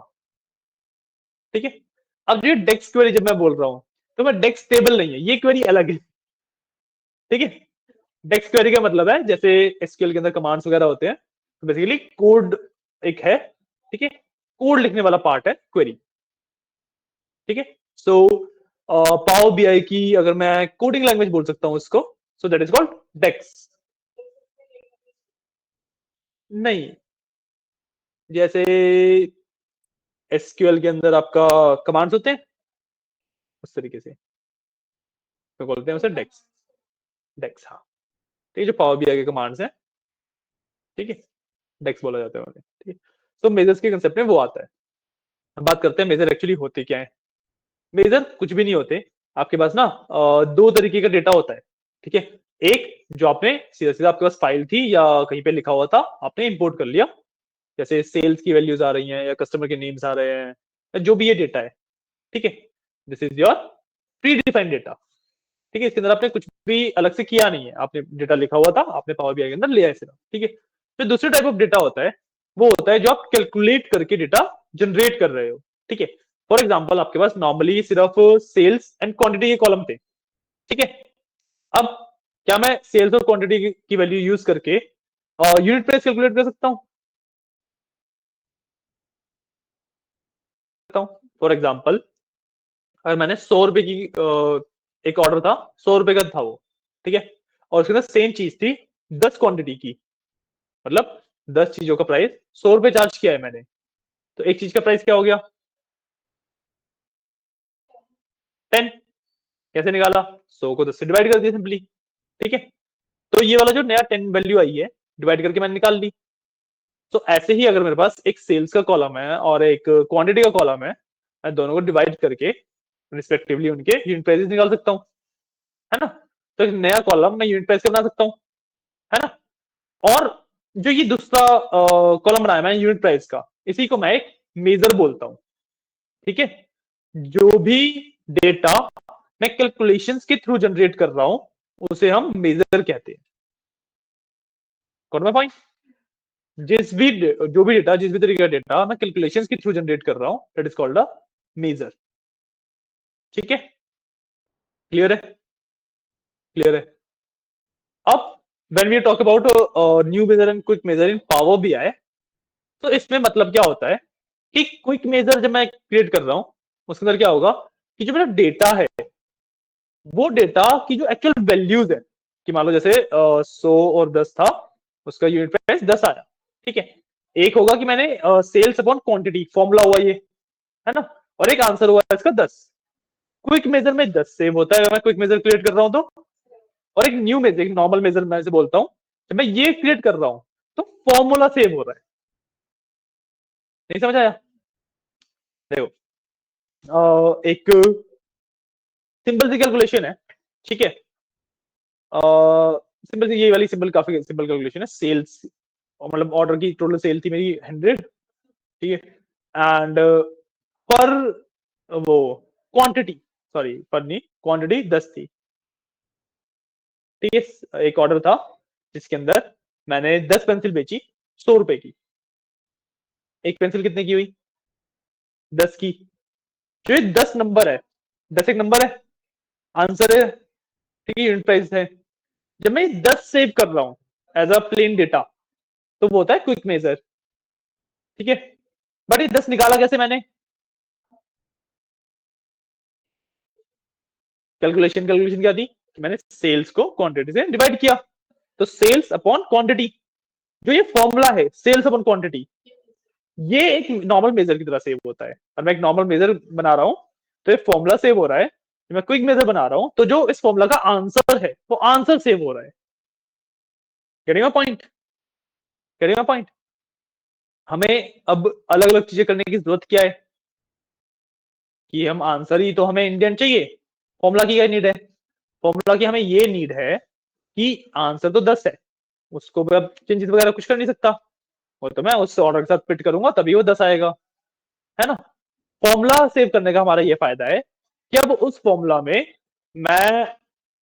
ठीक है, अब ये डेक्स क्वेरी जब मैं बोल रहा हूं, तो मैं डेक्स टेबल नहीं है, ये क्वेरी अलग है, ठीक है। डेक्स क्वेरी का मतलब है जैसे एसक्यूएल के अंदर कमांड्स वगैरह होते हैं, तो बेसिकली कोड एक है, ठीक है, कोड लिखने वाला पार्ट है क्वेरी, ठीक है। सो पावर बीआई की अगर मैं कोडिंग लैंग्वेज बोल सकता हूं इसको, सो दैट इज कॉल्ड डेक्स। नहीं, जैसे एसक्यूएल के अंदर आपका कमांड्स होते हैं उस तरीके से तो बोलते हैं उसे डेक्स। डेक्स, हाँ, ठीक है, जो पावर बीआई के कमांड्स हैं, ठीक है, डेक्स बोला जाता है उन्हें, ठीक है। तो मेजर्स के कंसेप्ट में वो आता है। अब बात करते हैं मेजर एक्चुअली होते क्या है। मेजर कुछ भी नहीं होते, आपके पास ना दो तरीके का डेटा होता है, ठीक है। एक जो आपने सीधा सीधा आपके पास फाइल थी या कहीं पे लिखा हुआ था, आपने इंपोर्ट कर लिया, जैसे सेल्स की वैल्यूज आ रही हैं या कस्टमर के नेम्स आ रहे हैं या जो भी ये डेटा है, ठीक है। This is your pre defined data, ठीक है। इसके अंदर आपने कुछ भी अलग से किया नहीं है, आपने डेटा लिखा हुआ था, आपने पावर बीआई के अंदर लिया है सिर्फ, ठीक है। फिर दूसरे टाइप ऑफ डेटा होता है, वो होता है जो आप कैलकुलेट करके डेटा जनरेट कर रहे हो, ठीक है। फॉर एग्जाम्पल आपके पास नॉर्मली सिर्फ सेल्स एंड क्वांटिटी के कॉलम थे, ठीक है। अब क्या मैं सेल्स और क्वांटिटी की वैल्यू यूज करके यूनिट प्राइस कैलकुलेट कर सकता हूं? फॉर एग्जाम्पल अगर मैंने 100 रुपए की एक ऑर्डर था, 100 रुपए का था वो, ठीक है, और उसके अंदर सेम चीज थी 10 क्वांटिटी की, मतलब 10 चीजों का प्राइस 100 रुपए चार्ज किया है मैंने, तो एक चीज का प्राइस क्या हो गया? 10। कैसे निकाला? 100 को 10 से डिवाइड कर दिया सिंपली, ठीक है। तो ये वाला जो नया 10 वैल्यू आई है, डिवाइड करके मैंने निकाल ली। तो ऐसे ही अगर मेरे पास एक सेल्स का कॉलम है और एक क्वांटिटी का कॉलम है, मैं दोनों को डिवाइड करके रिस्पेक्टिवली उनके यूनिट प्राइसेस निकाल सकता हूं, है ना। तो एक नया कॉलम मैं यूनिट प्राइस का बना सकता हूं, है ना। और जो ये दूसरा कॉलम बनाया मैंने यूनिट प्राइस का, इसी को मैं एक मेजर बोलता हूं, ठीक है। जो भी डेटा मैं कैलकुलेशंस के थ्रू जनरेट कर रहा हूं, उसे हम मेजर कहते हैं। कौन सा पॉइंट? जो भी डेटा, जिस भी तरीके का डेटा मैं कैलकुलेशंस के थ्रू जनरेट कर रहा हूं, that is called a measure, ठीक है। क्लियर है? क्लियर है। अब when we talk about new measure and quick measure in power BI, तो इसमें मतलब क्या होता है कि क्विक मेजर जब मैं क्रिएट कर रहा हूं, उसके अंदर क्या होगा कि जो मेरा डेटा है, वो डेटा की जो एक्चुअल वैल्यूज है, कि मान लो जैसे 100 और 10 था, उसका यूनिट प्राइस 10 आया, ठीक है। एक होगा कि मैंने सेल्स अपॉन क्वांटिटी फॉर्मूला हुआ ये, है ना, और एक आंसर हुआ इसका 10। क्विक मेजर में 10 सेव होता है अगर मैं क्विक मेजर क्रिएट कर रहा हूं तो, और एक न्यू मेजर, एक नॉर्मल मेजर मैं से बोलता हूं, जब मैं ये क्रिएट कर रहा हूं तो फॉर्मूला सेव हो रहा है। नहीं समझ आया? देखो, एक सिंपल सी कैलकुलेशन है, ठीक है। सिंपल सी, ये वाली सिंपल, काफी सिंपल कैलकुलेशन है। सेल्स, मतलब ऑर्डर की टोटल सेल थी मेरी 100, ठीक है, एंड पर वो क्वांटिटी, सॉरी पर नहीं, क्वांटिटी 10 थी, ठीक है। एक ऑर्डर था जिसके अंदर मैंने 10 पेंसिल बेची 100 रुपए की। एक पेंसिल कितने की हुई? 10 की। जो ये 10 नंबर है, 10 एक नंबर है, आंसर है, ठीक है, यूनिट प्राइस है। जब मैं 10 सेव कर रहा हूं एज अ प्लेन डेटा, तो वो होता है क्विक मेजर, ठीक है। बट ये 10 निकाला कैसे मैंने? कैलकुलेशन कैलकुलेशन क्या थी कि मैंने सेल्स को क्वांटिटी से डिवाइड किया, तो सेल्स अपॉन क्वांटिटी, जो ये फॉर्मूला है सेल्स अपॉन क्वांटिटी, ये एक नॉर्मल मेजर की तरह सेव होता है। और मैं एक नॉर्मल मेजर बना रहा हूं, तो ये फॉर्मूला सेव हो रहा है। मैं क्विक मेजर बना रहा हूं, तो जो इस फॉर्मूला का आंसर है वो आंसर सेव हो रहा है। Getting my point? Getting my point? हमें अब अलग अलग चीजें करने की जरूरत क्या है कि हम आंसर ही तो हमें इंडियन चाहिए, फॉर्मूला की क्या नीड है? फॉर्मूला की हमें ये नीड है कि आंसर तो 10 है, उसको अब चेंजेस वगैरह कुछ कर नहीं सकता, वो तो मैं उस ऑर्डर के साथ फिट करूंगा तभी वो 10 आएगा, है ना। फॉर्मूला सेव करने का हमारा ये फायदा है कि अब उस फॉर्मूला में मैं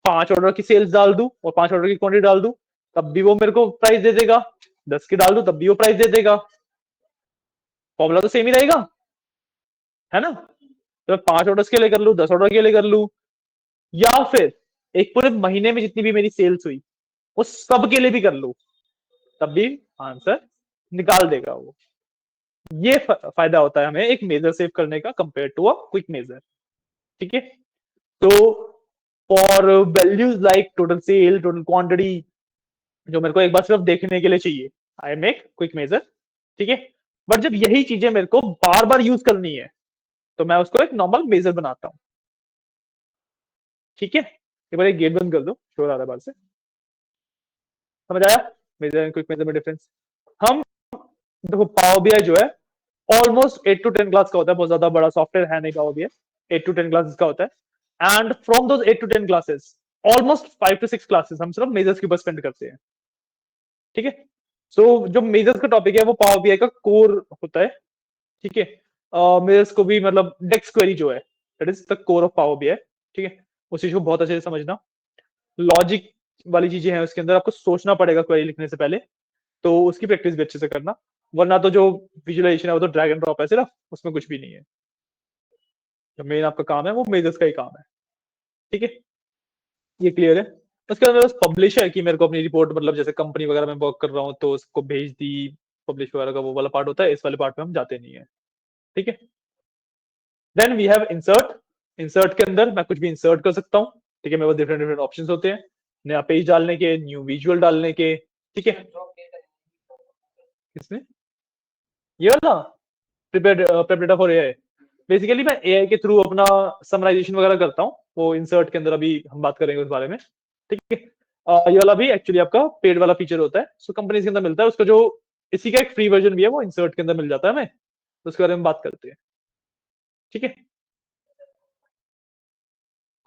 5 ऑर्डर की सेल्स डाल दूं और 5 ऑर्डर की क्वांटिटी डाल दूं, तब भी वो मेरे को प्राइस दे देगा। 10 की डाल दूं तब भी वो प्राइस दे देगा। फॉर्मूला तो सेम ही रहेगा, है ना। तो 5 ऑर्डर्स के लिए कर लू, 10 ऑर्डर के लिए कर लू, या फिर एक पूरे महीने में जितनी भी मेरी सेल्स हुई वो सब के लिए भी कर लूं, तब भी आंसर निकाल देगा वो। ये फायदा होता है हमें एक मेजर सेव करने का compare to a quick measure. ठीक है, तो for values like total sale, total quantity, जो मेरे को एक बार सिर्फ देखने के लिए चाहिए, आई मेक क्विक मेजर। ठीक है, बट जब यही चीजें मेरे को बार बार यूज करनी है तो मैं उसको एक नॉर्मल मेजर बनाता हूं। ठीक है, एक बार एक गेट बंद कर दो, शोर आ रहा है बाहर से। समझ आया मेजर एंड क्विक मेजर में डिफरेंस? हम देखो पावर बीआई जो है ऑलमोस्ट 8 to 10 क्लास का होता है, बहुत ज्यादा बड़ा सॉफ्टवेयर है नहीं पावर बीआई। 8 to 10 क्लासेस का होता है, and from those 8 to 10 classes almost 5 to 6 classes हम सिर्फ मेजर्स के ऊपर स्पेंड करते हैं। ठीक है, सो जो मेजर्स का टॉपिक है वो पावर बीआई का कोर होता है। ठीक है, मेजर्स को भी मतलब डेक्स क्वेरी जो है that is the core of power BI. ठीक है, उस चीज को बहुत अच्छे से समझना। लॉजिक वाली चीजें हैं उसके अंदर, आपको सोचना पड़ेगा क्वेरी लिखने से पहले, तो उसकी प्रैक्टिस भी अच्छे से करना, वरना तो जो विजुअलाइजेशन है वो तो ड्रैग एंड ड्रॉप है सिर्फ, उसमें कुछ भी नहीं है। जो मेन आपका काम है वो मेजर्स का ही काम है। ठीक है, ये क्लियर है? उसके बाद मेरे पास पब्लिश है कि मेरे को अपनी रिपोर्ट मतलब जैसे कंपनी वगैरह में वर्क कर रहा हूँ तो उसको भेज दी, पब्लिश वगैरह का वो वाला पार्ट होता है, इस वाले पार्ट में हम जाते नहीं है। ठीक है, then we have insert. Insert के अंदर मैं कुछ भी इंसर्ट कर सकता हूँ। ठीक है, मेरे पास डिफरेंट डिफरेंट ऑप्शंस होते हैं, नया पेज डालने के, न्यू विजुअल डालने के। ठीक है, किसने ये वाला prep data for AI? Basically मैं एआई के थ्रू अपना समराइजेशन वगैरह करता हूँ, वो इंसर्ट के अंदर अभी हम बात करेंगे उस बारे में। ठीक है, ये वाला भी एक्चुअली आपका पेड वाला फीचर होता है, सो कंपनी के अंदर मिलता है उसका, जो इसी का एक फ्री वर्जन भी है वो इंसर्ट के अंदर मिल जाता है हमें, तो उसके बारे में बात करते हैं। ठीक है,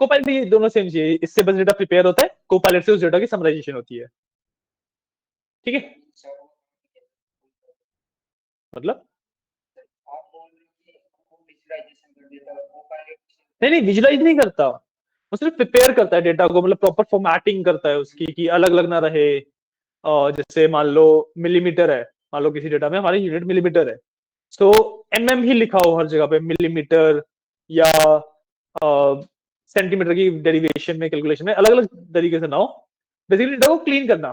कोपायलट भी दोनों सेम चाहिए, इससे बस डेटा प्रिपेयर होता है, कोपायलट से उस डेटा की समराइजेशन होती है। ठीक है, मतलब नहीं नहीं विजुलाइज नहीं करता, वो सिर्फ प्रिपेयर करता है डेटा को, मतलब प्रॉपर फॉर्मेटिंग करता है उसकी कि अलग अलग ना रहे। जैसे मान लो मिलीमीटर है, मान लो किसी डेटा में हमारी यूनिट मिलीमीटर है, तो एमएम ही लिखा हो हर जगह पे मिलीमीटर, या सेंटीमीटर की डेरिवेशन में कैलकुलेशन में अलग अलग तरीके से ना हो। बेसिकली डेटा को क्लीन करना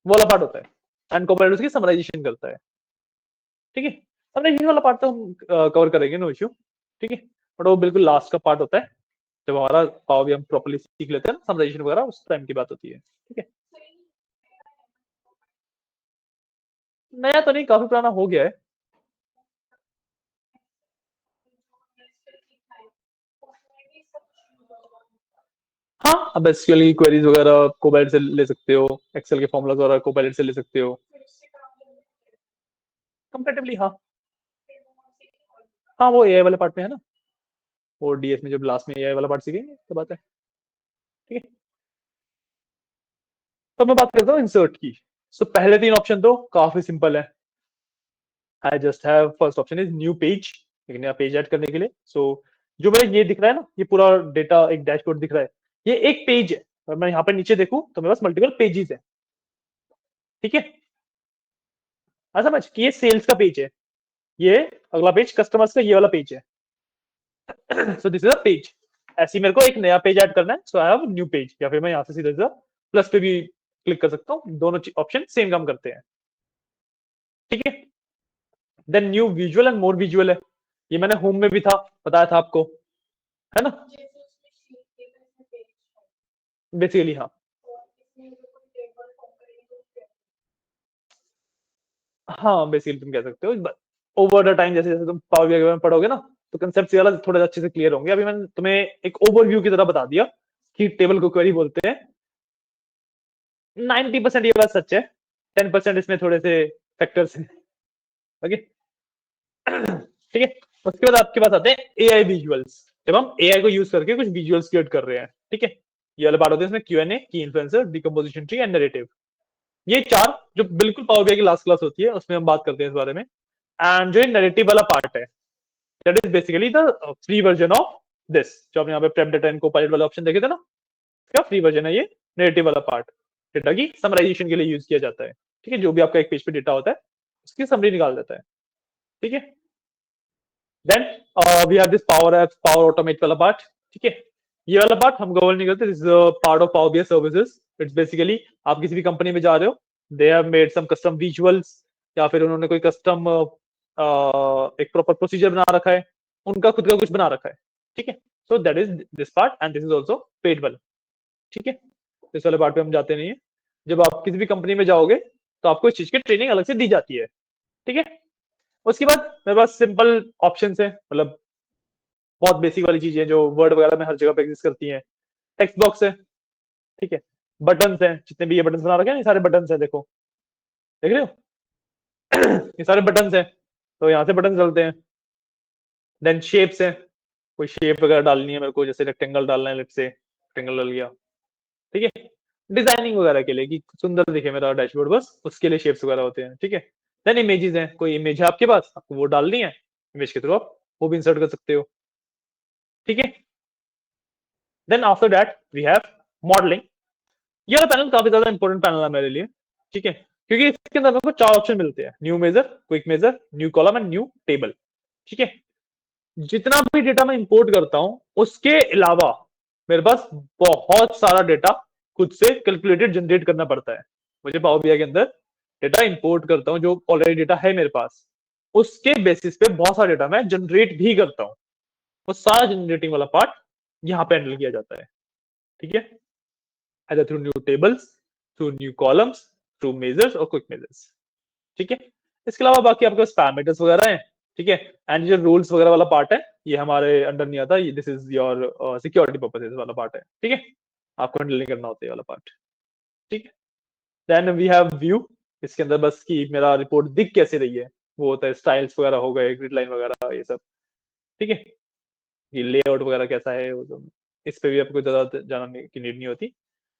वो वाला पार्ट होता है, एंड कंपाइलर उसकी समराइजेशन करता है। ठीक है, समराइजेशन वाला पार्ट तो हम कवर करेंगे, नो इश्यू। ठीक है, बट वो बिल्कुल लास्ट का पार्ट होता है, जब हमारा पावर भी हम प्रॉपर्ली सीख लेते हैं, समराइजेशन वगैरह उस टाइम की बात होती है। ठीक है, नया तो नहीं, काफी पुराना हो गया है। हाँ, अब एसक्यूएल की क्वेरीज वगैरह कोपायलट से ले सकते हो, एक्सेल के फॉर्मूलाज वगैरह कोपायलट से ले सकते हो कंपैरेटिवली। हाँ हाँ, वो एआई वाले पार्ट में है ना, वो डीएस में जब लास्ट में एआई वाला पार्ट सीखेंगे तो बात है। ठीक है, तो मैं बात करता हूँ इंसर्ट की। सो पहले 3 ऑप्शन तो काफी सिंपल है। I just have first option is new page, एक नया पेज ऐड करने के लिए। सो जो मेरा ये दिख रहा है ना, ये पूरा डेटा एक डैशबोर्ड दिख रहा है, ये एक पेज है, और मैं यहाँ पे नीचे देखूं तो मेरे पास मल्टीपल पेजेस है। ठीक है, समझ कि ये सेल्स का पेज है, ये अगला पेज कस्टमर्स का ये वाला पेज है। So this is a page. ऐसे ही मेरे को एक नया पेज ऐड करना है, सो आई हैव न्यू पेज, या फिर मैं यहाँ से सीधा सीधा प्लस पे भी क्लिक कर सकता हूँ, दोनों ऑप्शन सेम काम करते हैं। ठीक है, then new visual and more visual है, ये मैंने होम में भी था, बताया था आपको, है ना? बेसिकली हाँ। हाँ बेसिकली तुम कह सकते हो, ओवर द टाइम जैसे जैसे तुम पावर बीआई में पढ़ोगे ना, तो कंसेप्ट वाला थोड़ा अच्छे से क्लियर होंगे। अभी मैंने तुम्हें एक ओवरव्यू की तरह बता दिया कि टेबल को क्वेरी बोलते हैं। 90% ये बात सच है, 10% इसमें थोड़े से फैक्टर्स हैं। ओके, ठीक है, उसके बाद आपके पास आते हैं एआई विजुअल्स, जब हम एआई को यूज करके कुछ विजुअल्स क्रिएट कर रहे हैं। ठीक है, ये वाला पार्ट होता है इसमें क्यूएनए, की influencer, decomposition tree and narrative. ये 4 जो बिल्कुल पावर बीआई की लास्ट क्लास होती है उसमें हम बात करते हैं इस बारे में। एंड जो नैरेटिव वाला पार्ट है that is basically the free version of this, जो आप यहाँ पे प्रेप डेटा इनको पायलट वाला ऑप्शन देखे थे ना, क्या फ्री वर्जन है ये नैरेटिव वाला पार्ट, डेटा की समराइजेशन के लिए यूज किया जाता है। ठीक है, जो भी आपका एक पेज पे डेटा होता है उसकी समरी निकाल देता है। ठीक है, then we have this power app, power automate वाला पार्ट। ठीक है, ये वाला पार्ट हम कवर नहीं करते, this is part of power BI services. It's basically आप किसी भी कंपनी में जा रहे हो, they have made some custom visuals, या फिर उन्होंने कोई कस्टम एक प्रॉपर प्रोसीजर बना रखा है, उनका खुद का कुछ बना रखा है, ठीक है। So that is this part and this is also paid well, ठीक है। इस वाले पार्ट पे हम जाते नहीं है। जब आप किसी भी कंपनी में जाओगे तो आपको इस चीज की ट्रेनिंग अलग से दी जाती है, ठीक है। उसके बाद मेरे पास सिंपल ऑप्शन है, मतलब बहुत बेसिक वाली चीजें जो वर्ड वगैरह में हर जगह पे एग्जिस्ट करती हैं। टेक्स्ट बॉक्स है, ठीक है। बटन्स हैं, जितने भी ये बटन्स बना रखे हैं, ये सारे बटन्स हैं, देखो, देख रहे हो ये सारे बटन्स हैं, तो यहाँ से बटन चलते हैं। देन शेप्स है, कोई शेप वगैरह डालनी है मेरे को, जैसे रेक्टेंगल डालना है, लेट्स से रेक्टेंगल डाल गया, ठीक है। डिजाइनिंग वगैरह के लिए कि सुंदर दिखे मेरा डैशबोर्ड, बस उसके लिए शेप्स वगैरह होते हैं, ठीक है। देन इमेजेस हैं, कोई इमेज है आपके पास, आपको वो डालनी है, इमेज के थ्रू आप वो भी इंसर्ट कर सकते हो, ठीक है। Then after that we have modelling. ये वाला पैनल काफी ज्यादा इंपॉर्टेंट पैनल है मेरे लिए, ठीक है, क्योंकि इसके अंदर मेरे को 4 ऑप्शन मिलते हैं, new measure, quick measure, new column and new table, ठीक है। जितना भी डेटा मैं इंपोर्ट करता हूं उसके अलावा मेरे पास बहुत सारा डेटा खुद से कैलकुलेटेड जनरेट करना पड़ता है। मुझे पावर बीआई के अंदर डेटा इंपोर्ट करता हूं, जो ऑलरेडी डेटा है मेरे पास, उसके बेसिस पे बहुत सारा डेटा मैं जनरेट भी करता हूं। वो सारा जनरेटिंग वाला पार्ट यहाँ पे हैंडल किया जाता है, ठीक है। either through new tables, through new columns, through measures और quick measures, ठीक है। इसके अलावा बाकी आपके पास पैरामीटर्स वगैरह हैं, ठीक है। एंड जो रूल्स वगैरह वाला पार्ट है ये हमारे अंडर नहीं आता, ये this is your security purposes वाला पार्ट है, ठीक है। आपको हैंडल नहीं करना होता है वाला पार्ट, ठीक है। Then we have view. इसके अंदर बस कि मेरा रिपोर्ट दिख कैसे रही है, वो होता है स्टाइल्स वगैरह हो गए, ग्रिड लाइन वगैरह, ये सब, ठीक है। ये लेआउट वगैरह कैसा है वो सब, इस पे भी आपको ज्यादा जानने की नीड नहीं होती।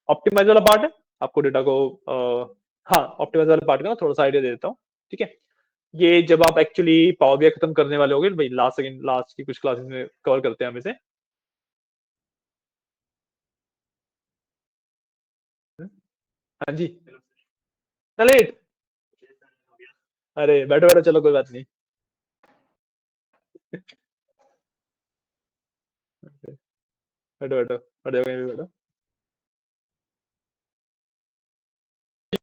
ऑप्टिमाइज वाला पार्ट है, आपको डेटा को हाँ, ऑप्टिमाइज वाले पार्ट का ना थोड़ा सा आइडिया दे देता हूँ, ठीक है। ये जब आप एक्चुअली पावर बीआई खत्म करने वाले होगे भाई, लास्ट की कुछ क्लासेस में कवर करते हैं हम इसे। हाँ जी, चले, अरे बैठो बैठो, चलो कोई बात नहीं बैठो बैठो, बैठ जाओ कहीं भी बैठो।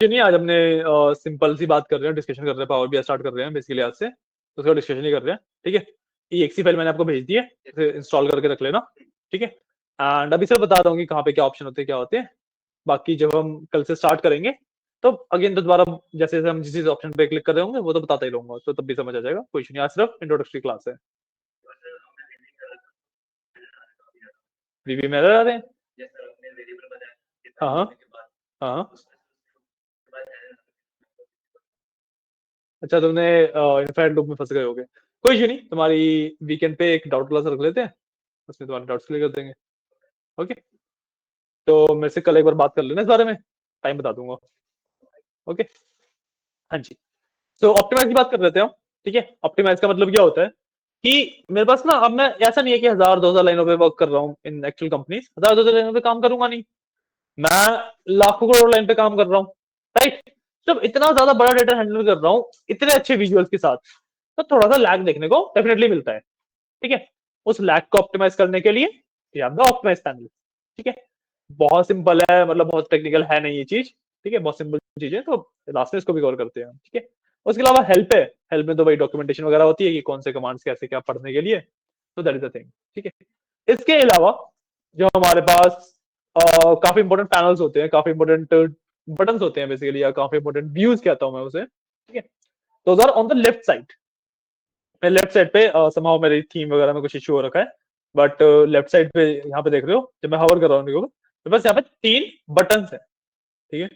ये नहीं, आज हमने सिंपल सी बात कर रहे हैं, डिस्कशन कर रहे हैं, पावर बीआई स्टार्ट कर रहे हैं बेसिकली आज से, तो उसका डिस्कशन ही कर रहे हैं, ठीक है। ये एक्सी फाइल मैंने आपको भेज दी है, इसे इंस्टॉल करके रख लेना, ठीक है। एंड अभी सर बता रहा हूँ कि कहाँ पे क्या ऑप्शन होते हैं, क्या होते हैं। बाकी जब हम कल से स्टार्ट करेंगे तो अगेन तो दोबारा जैसे जैसे हम जिस ऑप्शन पे क्लिक कर रहे होंगे वो तो बताता ही रहूंगा, तो तब भी समझ आ जाएगा, कोई इशू नहीं। आज सिर्फ इंट्रोडक्टरी क्लास है। वीवी में आ रहे हैं, हाँ हाँ हाँ। अच्छा, तुमने इनफाइनाइट लूप में फंस गए होगे, कोई इशू नहीं, तुम्हारी वीकेंड पे एक डाउट क्लास रख लेते हैं, उसमें तुम्हारे डाउट्स क्लियर कर देंगे, ओके। तो मेरे से कल एक बार बात कर लेना इस बारे में, टाइम बता दूंगा, ओके। हाँ जी। तो ऑप्टिमाइज की बात कर लेते हैं हम, ठीक है। ऑप्टिमाइज का मतलब क्या होता है कि मेरे पास ना, अब मैं ऐसा नहीं है कि 1000-2000 लाइनों पे वर्क कर रहा हूँ इन एक्चुअल कंपनीज, 1000-2000 लाइनों पे काम करूंगा नहीं, मैं लाखों करोड़ लाइन पे काम कर रहा हूँ, राइट। जब इतना ज्यादा बड़ा डेटा हैंडल कर रहा हूँ इतने अच्छे विजुअल्स के साथ, तो थोड़ा सा लैग देखने को डेफिनेटली मिलता है, ठीक है। उस लैग को ऑप्टिमाइज करने के लिए ऑप्टिमाइज पैनल, ठीक है। बहुत सिंपल है, मतलब बहुत टेक्निकल है नहीं ये चीज, ठीक है, बहुत सिंपल चीज है, तो लास्ट में इसको भी कवर करते हैं, ठीक है। उसके अलावा हेल्प है, हेल्प में तो भाई डॉक्यूमेंटेशन वगैरह होती है कि कौन से कमांड्स कैसे क्या पढ़ने के लिए, तो दैट इज द थिंग, ठीक है। इसके अलावा जो हमारे पास काफी इंपॉर्टेंट पैनल्स होते हैं, काफी इंपॉर्टेंट बटन्स होते हैं बेसिकली, या काफी इंपॉर्टेंट व्यूज कहता हूं मैं उसे, ठीक है। तो are on the left side, मेरे लेफ्ट साइड पे समाव मेरी थीम वगैरह में कुछ इशू हो रखा है, बट लेफ्ट साइड पे यहाँ पे देख रहे हो, जब मैं हवर कर रहा हूँ तो बस यहाँ पे 3 बटन है, ठीक है।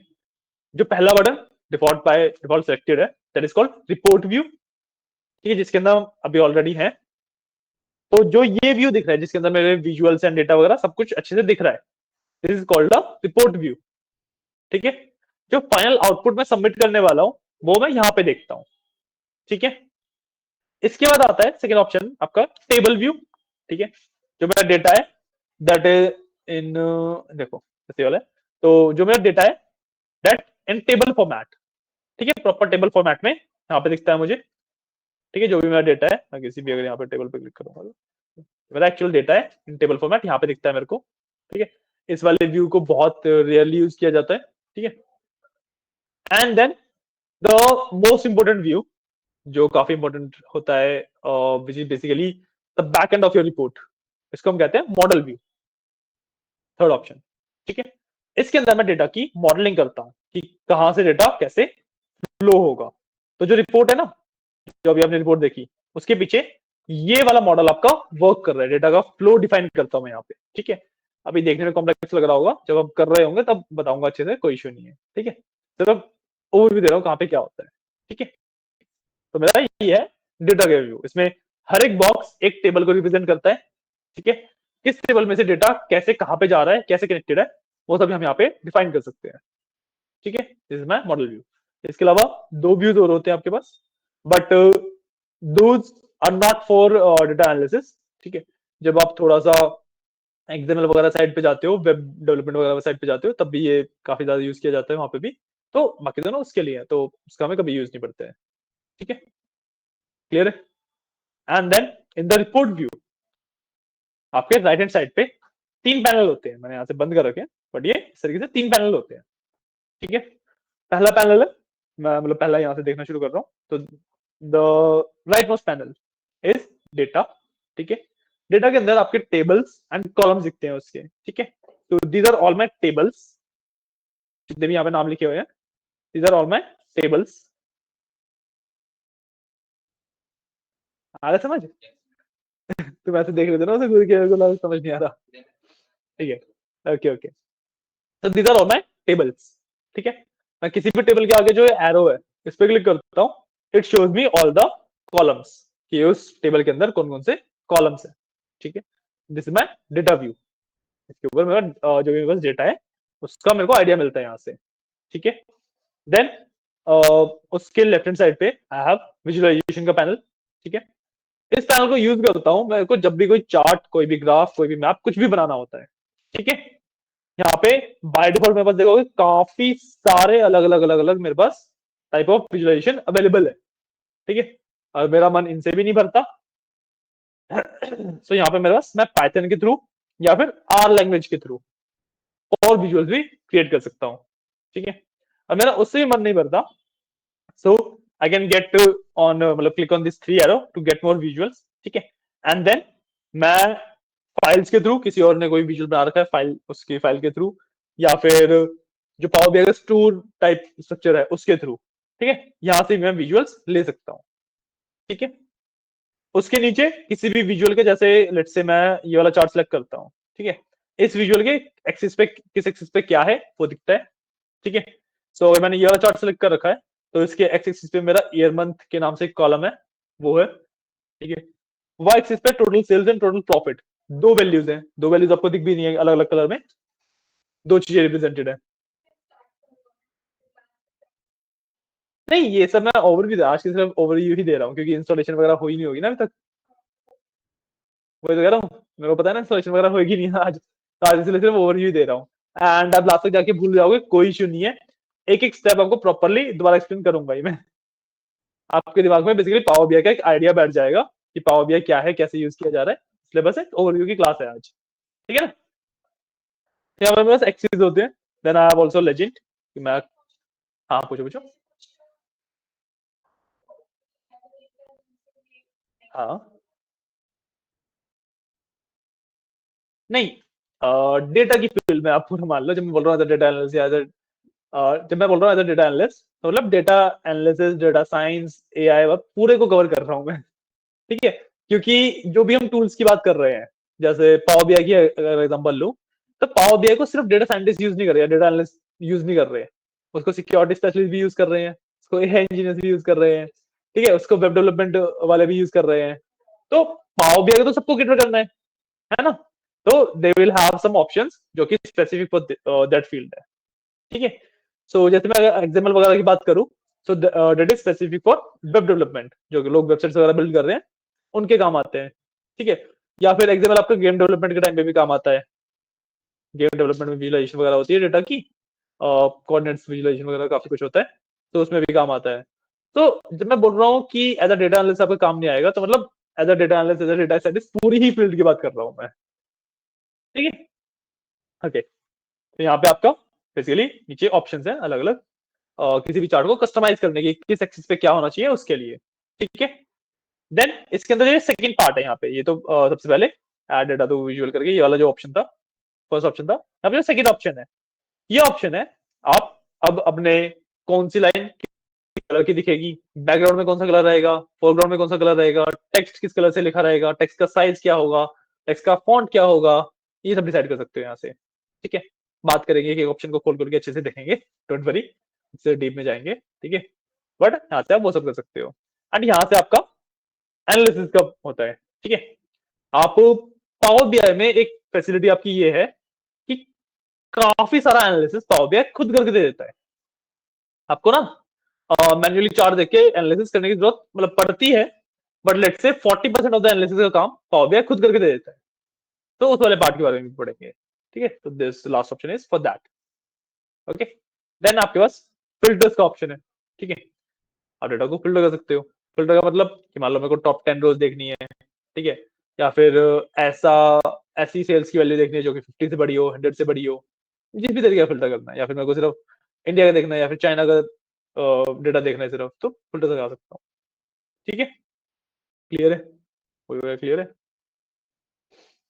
जो पहला बटन डिफॉल्ट सिलेक्टेड है, that is called report view, ठीक है, जिसके अंदर हम अभी ऑलरेडी है। तो जो ये व्यू दिख रहा है जिसके अंदर मेरे विजुअल्स एंड डेटा वगैरह सब कुछ अच्छे से दिख रहा है, this is called a report view, ठीक है। जो फाइनल आउटपुट में सबमिट करने वाला हूं वो मैं यहाँ पे देखता हूँ, ठीक है। इसके बाद आता है सेकेंड ऑप्शन आपका टेबल व्यू, ठीक है। जो मेरा डेटा है दैट इज इन, देखो ऐसे वाला है, तो जो मेरा डेटा है दैट इन टेबल फॉर्मेट, ठीक है, प्रॉपर टेबल फॉर्मेट में यहाँ पे दिखता है मुझे, ठीक है। जो भी मेरा डेटा है, मैं किसी भी अगर यहाँ पे टेबल पे क्लिक करूंगा मेरा एक्चुअल डेटा है इन टेबल फॉर्मेट, यहाँ पे दिखता है मेरे को, ठीक है। इस वाले व्यू को बहुत रेयरली यूज किया जाता है, ठीक है। And then the most important view जो काफी इंपॉर्टेंट होता है, which is basically the back end of your report, इसको हम कहते हैं मॉडल व्यू, थर्ड ऑप्शन, ठीक है। इसके अंदर मैं डेटा की मॉडलिंग करता हूँ कि कहां से डेटा कैसे फ्लो होगा। तो जो रिपोर्ट है ना, जो अभी आपने रिपोर्ट देखी, उसके पीछे ये वाला मॉडल आपका वर्क कर रहा है, डेटा का फ्लो डिफाइन करता हूं मैं यहाँ पे, ठीक है। अभी देखने में कॉम्प्लेक्स लग रहा होगा, जब आप कर रहे होंगे तब बताऊंगा अच्छे से, कोई इश्यू नहीं है, ठीक है। सिर्फ ओवरव्यू दे रहा हूँ कहाँ पे क्या होता है, ठीक है। तो मेरा ये है डेटा का व्यू, इसमें हर एक बॉक्स एक टेबल को रिप्रेजेंट करता है, ठीक है। किस टेबल में से डेटा कैसे कहाँ पे जा रहा है, कैसे कनेक्टेड है, वो सभी हम यहाँ पे डिफाइन कर सकते हैं, ठीक है। This is my model view. इसके अलावा दो व्यूज और होते हैं आपके पास, but those are not for data analysis, ठीक है। जब आप थोड़ा सा एक्सएमएल वगैरह साइड पे जाते हो, वेब डेवलपमेंट वगैरह साइड पे जाते हो, तब भी ये काफी ज्यादा यूज किया जाता है वहां पे भी। तो बाकी दोनों उसके लिए है, तो उसका हमें कभी यूज नहीं पड़ता है, ठीक है। क्लियर है। And then in the report view आपके राइट हैंड साइड पे तीन पैनल होते हैं, मैंने यहाँ से बंद कर रखे हैं, बट ये इस तरीके से तीन पैनल होते हैं, ठीक है। पहला पैनल है, मैं मतलब पहला यहाँ से देखना शुरू कर रहा हूँ, तो the right most panel is data, ठीक है। डेटा के अंदर आपके टेबल्स एंड कॉलम्स दिखते हैं उसके, ठीक है। तो these are all my tables, जितने भी यहाँ पे नाम लिखे हुए हैं, these are all my tables. आ रहा समझ? तुम ऐसे देख रहे थे ना उसे घूर के, मेरे को लगा समझ नहीं आ रहा, ठीक है। ओके ओके, तो these are all my tables, ठीक है। मैं किसी भी टेबल के आगे जो एरो है इस पे क्लिक करता हूँ, it shows me all the columns, कि उस टेबल के अंदर कौन कौन से कॉलम्स है, ठीक है। This is my data view. इसके ऊपर मेरा जो भी मेरे पास डेटा है उसका मेरे को आइडिया मिलता है यहाँ से, ठीक है। देन उसके लेफ्ट हैंड साइड पे आई हैव विजुअलाइजेशन का पैनल, ठीक है। इस पैनल को यूज करता हूँ मेरे को जब भी कोई चार्ट, कोई भी ग्राफ, कोई भी मैप, कुछ भी बनाना होता है, ठीक है। यहाँ पे बाय डिफॉल्ट मेरे पास देखोगे काफी सारे अलग अलग अलग अलग मेरे पास टाइप ऑफ विजुअलाइजेशन अवेलेबल है, ठीक है। और मेरा मन इनसे भी नहीं भरता, सो यहाँ पे मेरे पास मैं पाइथन के थ्रू या फिर आर लैंग्वेज के थ्रू और विजुअल्स भी क्रिएट कर सकता हूँ, ठीक है। और मेरा उससे भी मन नहीं भरता, so I can get on मतलब click on this three arrow to get more visuals, ठीक है। एंड देन मैं फाइल्स के थ्रू, किसी और ने कोई विजुअल बना रखा है फाइल, उसकी फाइल के थ्रू, या फिर जो पावर बीआई का स्टोर टाइप स्ट्रक्चर है उसके थ्रू, ठीक है, यहां से मैं विजुअल्स ले सकता हूँ, ठीक है। उसके नीचे किसी भी विजुअल के, जैसे लेट्स से मैं ये वाला चार्ट सेलेक्ट करता हूँ, ठीक है। इस विजुअल के एक्सिस पे, किस एक्सिस पे क्या है वो दिखता है, ठीक है। सो अगर मैंने ये वाला चार्ट सेलेक्ट कर रखा है तो इसके एक्स एक्सिस पे मेरा ईयर मंथ के नाम से एक कॉलम है, वो है, ठीक है। वाई एक्सिस पे total sales and total profit, दो वैल्यूज हैं, दो वैल्यूज आपको दिख भी नहीं है अलग अलग कलर में, दो चीजें रिप्रेजेंटेड है। नहीं ये सब मैं ओवरव्यू आज की सिर्फ ओवरव्यू ही दे रहा हूँ, क्योंकि इंस्टॉलेशन वगैरह हो ही नहीं होगी ना अभी तक, वही तो कह रहा हूँ, मेरे को पता है ना इंस्टॉलेशन वगैरह होगी नहीं आज, तो आज इसलिए सिर्फ ओवरव्यू दे रहा हूँ। एंड आप लास्ट तक जाके भूल जाओगे, कोई इश्यू नहीं है, एक एक स्टेप आपको प्रॉपरली दोबारा एक्सप्लेन करूंगा ही मैं, आपके दिमाग में बेसिकली पावर बीआई का एक आइडिया बैठ जाएगा कि पावर बीआई क्या है, कैसे यूज किया जा रहा है, इसलिए बस एक ओवरव्यू की क्लास है आज, ठीक है ना। यहाँ पर बस एक्सेस होते हैं, then I have also legend कि मैं, हाँ पूछो पूछो। हाँ नहीं, डेटा की फील्ड में आप पूरा मान लो, जब मैं बोल रहा हूँ डेटा एनालिसिस, जब मैं बोल रहा हूँ डेटा एनालिस्ट, तो मतलब data analysis, data science, AI पूरे को कवर कर रहा हूँ मैं, ठीक है। क्योंकि जो भी हम टूल्स की बात कर रहे हैं, जैसे पावर बीआई की अगर एग्जांपल लूं, तो पावर बीआई को सिर्फ डेटा साइंटिस्ट यूज नहीं कर रहे हैं, डेटा एनालिस्ट यूज नहीं कर रहे हैं, उसको सिक्योरिटी स्पेशलिस्ट भी यूज कर रहे हैं, उसको एआई इंजीनियर्स भी यूज कर रहे हैं, ठीक है, उसको वेब डेवलपमेंट वाले भी यूज कर रहे हैं। तो पावर बीआई को तो सबको कैटर करना है ना। तो they will have some options जो कि स्पेसिफिक फॉर दैट फील्ड है, ठीक है। सो जैसे मैं अगर एक्सएमएल वगैरह की बात करूं, so that is specific for web development, जो कि लोग वेबसाइट्स वगैरह बिल्ड कर रहे हैं उनके काम आते हैं, ठीक है। या फिर एक्सएमएल आपको गेम डेवलपमेंट के टाइम पे भी काम आता है, गेम डेवलपमेंट में विजुअलाइजेशन वगैरह होती है डेटा की, कोऑर्डिनेट्स विजुअलाइजेशन वगैरह काफी कुछ होता है, तो उसमें भी काम आता है। तो जब मैं बोल रहा हूँ कि एज अ डेटा एनालिस्ट आपका काम नहीं आएगा, तो मतलब as a data analyst, as a data scientist, पूरी ही फील्ड की बात कर रहा हूं मैं, ठीक है। ओके, तो यहाँ पे आपका बेसिकली नीचे ऑप्शंस हैं अलग अलग, किसी भी चार्ट को कस्टमाइज करने की, किस एक्सिस पे क्या होना चाहिए उसके लिए, ठीक है। देन इसके अंदर ये सेकंड पार्ट है, यहाँ पे ये तो सबसे पहले ऐड डेटा टू विजुअल करके ये वाला जो ऑप्शन था, फर्स्ट ऑप्शन था, यहाँ पे जो सेकंड ऑप्शन है, ये ऑप्शन है आप अब अपने कौन सी लाइन कलर की दिखेगी, बैकग्राउंड में कौन सा कलर रहेगा, फोरग्राउंड में कौन सा कलर रहेगा, टेक्स्ट किस कलर से लिखा रहेगा, टेक्स्ट का साइज क्या होगा, टेक्स्ट का फॉन्ट क्या होगा, ये सब डिसाइड कर सकते हो यहाँ से, ठीक है। बात करेंगे कि ऑप्शन को खोल करके अच्छे से देखेंगे, डोंट वरी, इससे डीप में जाएंगे, ठीक है। बट यहाँ से आप वो सब कर सकते हो, एंड यहाँ से आपका एनालिसिस का होता है, ठीक है। आप पावर बीआई में एक फैसिलिटी आपकी ये है कि काफी सारा एनालिसिस पावर बीआई खुद करके दे देता है आपको ना, मैन्युअली चार्ट देख के एनालिसिस करने की जरूरत मतलब पड़ती है, but let's say 40% of the analysis का काम पावर बीआई खुद करके दे देता है, तो उस वाले पार्ट के बारे में भी पढ़ेंगे, ठीक है। तो this last option is for that, okay. Then आपके पास फिल्टर्स का ऑप्शन है, ठीक है। आप डेटा को फिल्टर कर सकते हो, फिल्टर का मतलब कि मान लो मेरे को टॉप 10 रोज देखनी है, ठीक है, या फिर ऐसा ऐसी सेल्स की वैल्यू देखनी है जो कि 50 से बड़ी हो, 100 से बड़ी हो, जिस भी तरीके का फिल्टर करना है, या फिर मेरे को सिर्फ इंडिया का देखना है या फिर चाइना का डेटा देखना है सिर्फ, तो फिल्टर लगा सकता हूँ, ठीक है। क्लियर है, कोई वगैरह क्लियर है?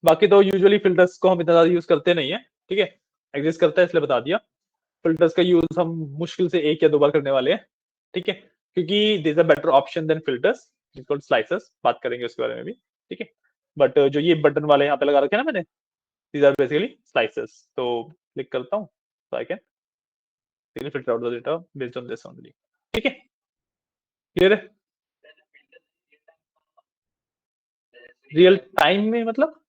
बाकी तो यूजुअली फिल्टर्स को हम इतना ज्यादा यूज करते नहीं है, ठीक है, एग्जिस्ट करता है इसलिए बता दिया। फिल्टर्स का यूज हम मुश्किल से एक या दो बार करने वाले हैं, ठीक है, क्योंकि this a better option than filters, called slicers, बात करेंगे उसके बारे में भी, ठीक है। बट जो ये बटन वाले यहाँ पे लगा रखे हैं ना मैंने, दीज आर बेसिकली स्लाइसर्स, तो क्लिक करता हूँ तो I can filter out the data based on this only, ठीक है। क्लियर है? रियल टाइम में मतलब,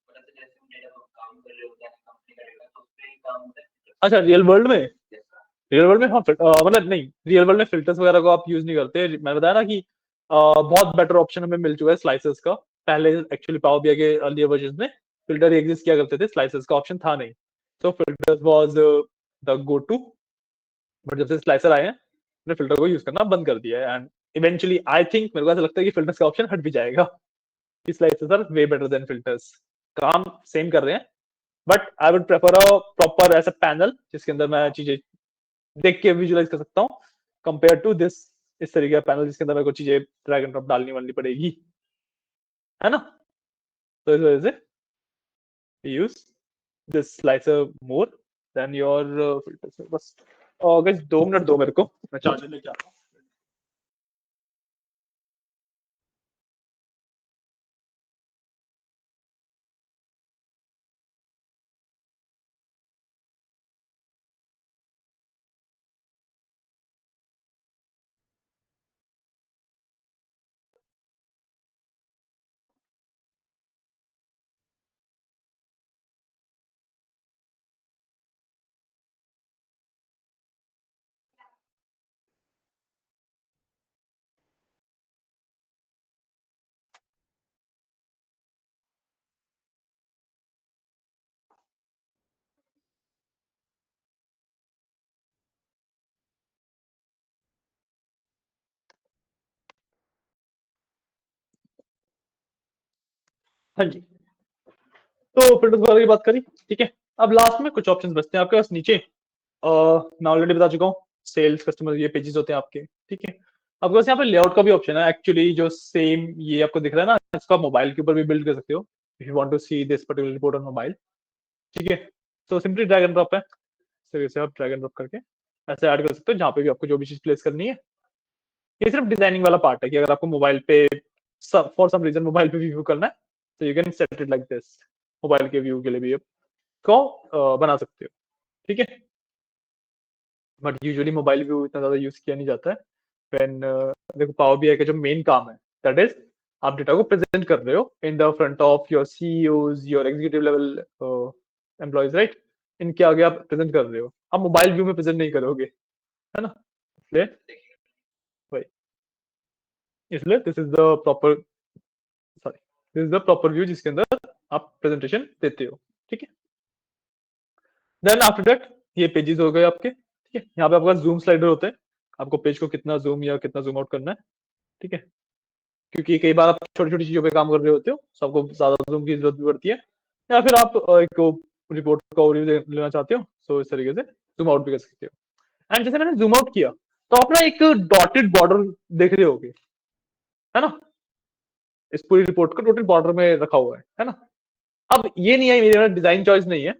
अच्छा रियल वर्ल्ड में, रियल वर्ल्ड में हाँ मतलब नहीं, रियल वर्ल्ड में फिल्टर्स वगैरह को आप यूज नहीं करते, मैंने बताया ना कि बहुत बेटर ऑप्शन हमें मिल चुका है स्लाइसर्स का। पहले एक्चुअली पावर बीआई के अर्लियर वर्जन में फिल्टर एग्जिस्ट किया करते थे, स्लाइसर्स का ऑप्शन था नहीं, तो filters was the go to. But जब से स्लाइसर आए हैं हमने फिल्टर को यूज करना बंद कर दिया है, एंड इवेंचुअली आई थिंक मेरे को ऐसा लगता है कि फिल्टर्स का ऑप्शन हट भी जाएगा, slicers are way better than filters, काम सेम कर रहे हैं, but I would prefer a proper ऐसा पैनल जिसके अंदर मैं चीजें देख के विजुअलाइज कर सकता हूँ, कंपेयर टू दिस, इस तरीके का पैनल जिसके अंदर मेरे को चीजें ड्रैग एंड ड्रॉप डालनी वालनी पड़ेगी, है ना। तो इस वजह से use this slicer more than your filter, बस। और गाइस 2 मिनट दो मेरे को, मैं चार्जर लेके आता हूँ। हाँ जी, तो फिल्टर्स वगैरह की बात करी, ठीक है। अब लास्ट में कुछ ऑप्शंस बचते हैं आपके पास नीचे, मैं ऑलरेडी बता चुका हूँ, सेल्स कस्टमर ये पेजेस होते हैं आपके, ठीक है। आपके पास यहाँ पे लेआउट का भी ऑप्शन है एक्चुअली, जो सेम ये आपको दिख रहा है ना, इसका मोबाइल के ऊपर भी बिल्ड कर सकते हो, if you want to see this particular report on mobile, ठीक है। तो सिंपली ड्रैग एंड ड्रॉप है, इस तरीके से आप ड्रैग एंड ड्रॉप करके ऐसे ऐड कर सकते हो जहाँ पे भी आपको जो भी चीज प्लेस करनी है। ये सिर्फ डिजाइनिंग वाला पार्ट है कि अगर आपको मोबाइल पे फॉर सम रीजन मोबाइल पे व्यू करना है तो you can set it like this, mobile के व्यू के लिए भी को बना सकते हो, ठीक है। बट यूजुअली मोबाइल व्यू इतना ज्यादा यूज किया नहीं जाता है व्हेन देखो पावर बीआई का जो मेन काम है दैट इज आप डेटा को प्रेजेंट कर रहे हो in the front of your CEOs, your executive level employees, right, इनके आगे आप प्रेजेंट कर रहे हो, आप मोबाइल व्यू में प्रेजेंट नहीं करोगे, है ना, इसलिए वही, इसलिए this is the proper, sorry, this is the proper view जिसके अंदर आप प्रेजेंटेशन देते हो, ठीक है। देन आफ्टर दैट ये पेजेस हो गए आपके, ठीक है। यहाँ पे आपका जूम स्लाइडर होता है, आपको पेज को कितना जूम या कितना जूम आउट करना है, ठीक है। क्योंकि कई बार आप छोटी छोटी चीजों पे काम कर रहे होते हो, तो आपको ज्यादा जूम की जरूरत भी पड़ती है, या फिर आप एक रिपोर्ट का ओवरव्यू लेना चाहते हो, तो इस तरीके से जूम आउट भी कर सकते हो। एंड जैसे मैंने जूम आउट किया, तो आप ना एक डॉटेड बॉर्डर देख रहे होगे, है ना, इस पूरी रिपोर्ट को डॉटेड बॉर्डर में रखा हुआ है ना। अब ये नहीं है मेरा डिजाइन चॉइस नहीं है,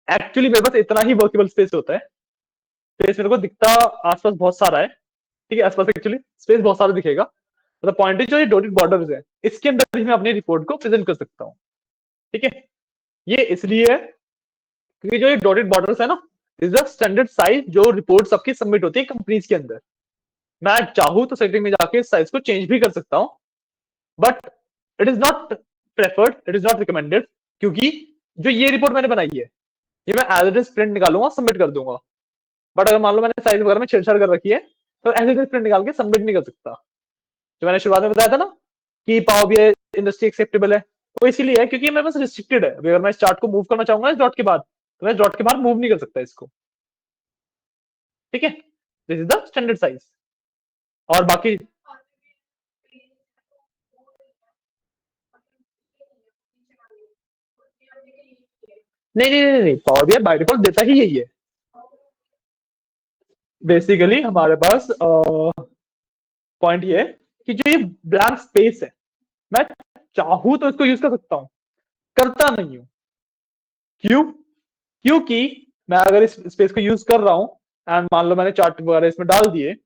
एक्चुअली मेरे पास इतना ही वर्केबल स्पेस होता है। स्पेस मेरे को दिखता आसपास बहुत सारा है, ठीक है, आसपास एक्चुअली स्पेस बहुत सारा दिखेगा, मतलब पॉइंट जो ये डॉटेड बॉर्डर्स है, इसके अंदर ही मैं अपनी रिपोर्ट को प्रेजेंट कर सकता हूँ, ठीक है। ये इसलिए है क्योंकि जो ये डॉटेड बॉर्डर्स है ना, इज द स्टैंडर्ड साइज जो रिपोर्ट सबकी सबमिट होती है कंपनीज के अंदर। मैं चाहूं तो सेटिंग में जाके साइज को चेंज भी कर सकता हूं, but it is not preferred, it is not recommended, क्योंकि जो ये रिपोर्ट मैंने बनाई है, ये मैं एज इट इज प्रिंट निकालूंगा, सबमिट कर दूंगा। बट अगर मान लो मैंने साइज वगैरह में छेड़छाड़ कर रखी है, तो एज इट इज प्रिंट निकाल के सबमिट नहीं कर सकता। जो मैंने शुरुआत में बताया था ना कि पावर बीआई इंडस्ट्री एक्सेप्टेबल है, वो इसीलिए है क्योंकि मेरे पास रिस्ट्रिक्टेड है। अगर मैं इस चार्ट को मूव करना चाहूंगा इस डॉट के बाद, तो मैं इस डॉट के बाहर मूव नहीं कर सकता इसको, ठीक है। This is the standard size. और बाकी नहीं, पावर बीआई बाय डिफॉल्ट देता ही यही है। बेसिकली हमारे पास पॉइंट ये है कि जो ये ब्लैंक स्पेस है, मैं चाहूं तो इसको यूज कर सकता हूं, करता नहीं हूं। क्यों? क्योंकि मैं अगर इस स्पेस को यूज कर रहा हूं एंड मान लो मैंने चार्ट वगैरह इसमें डाल दिए,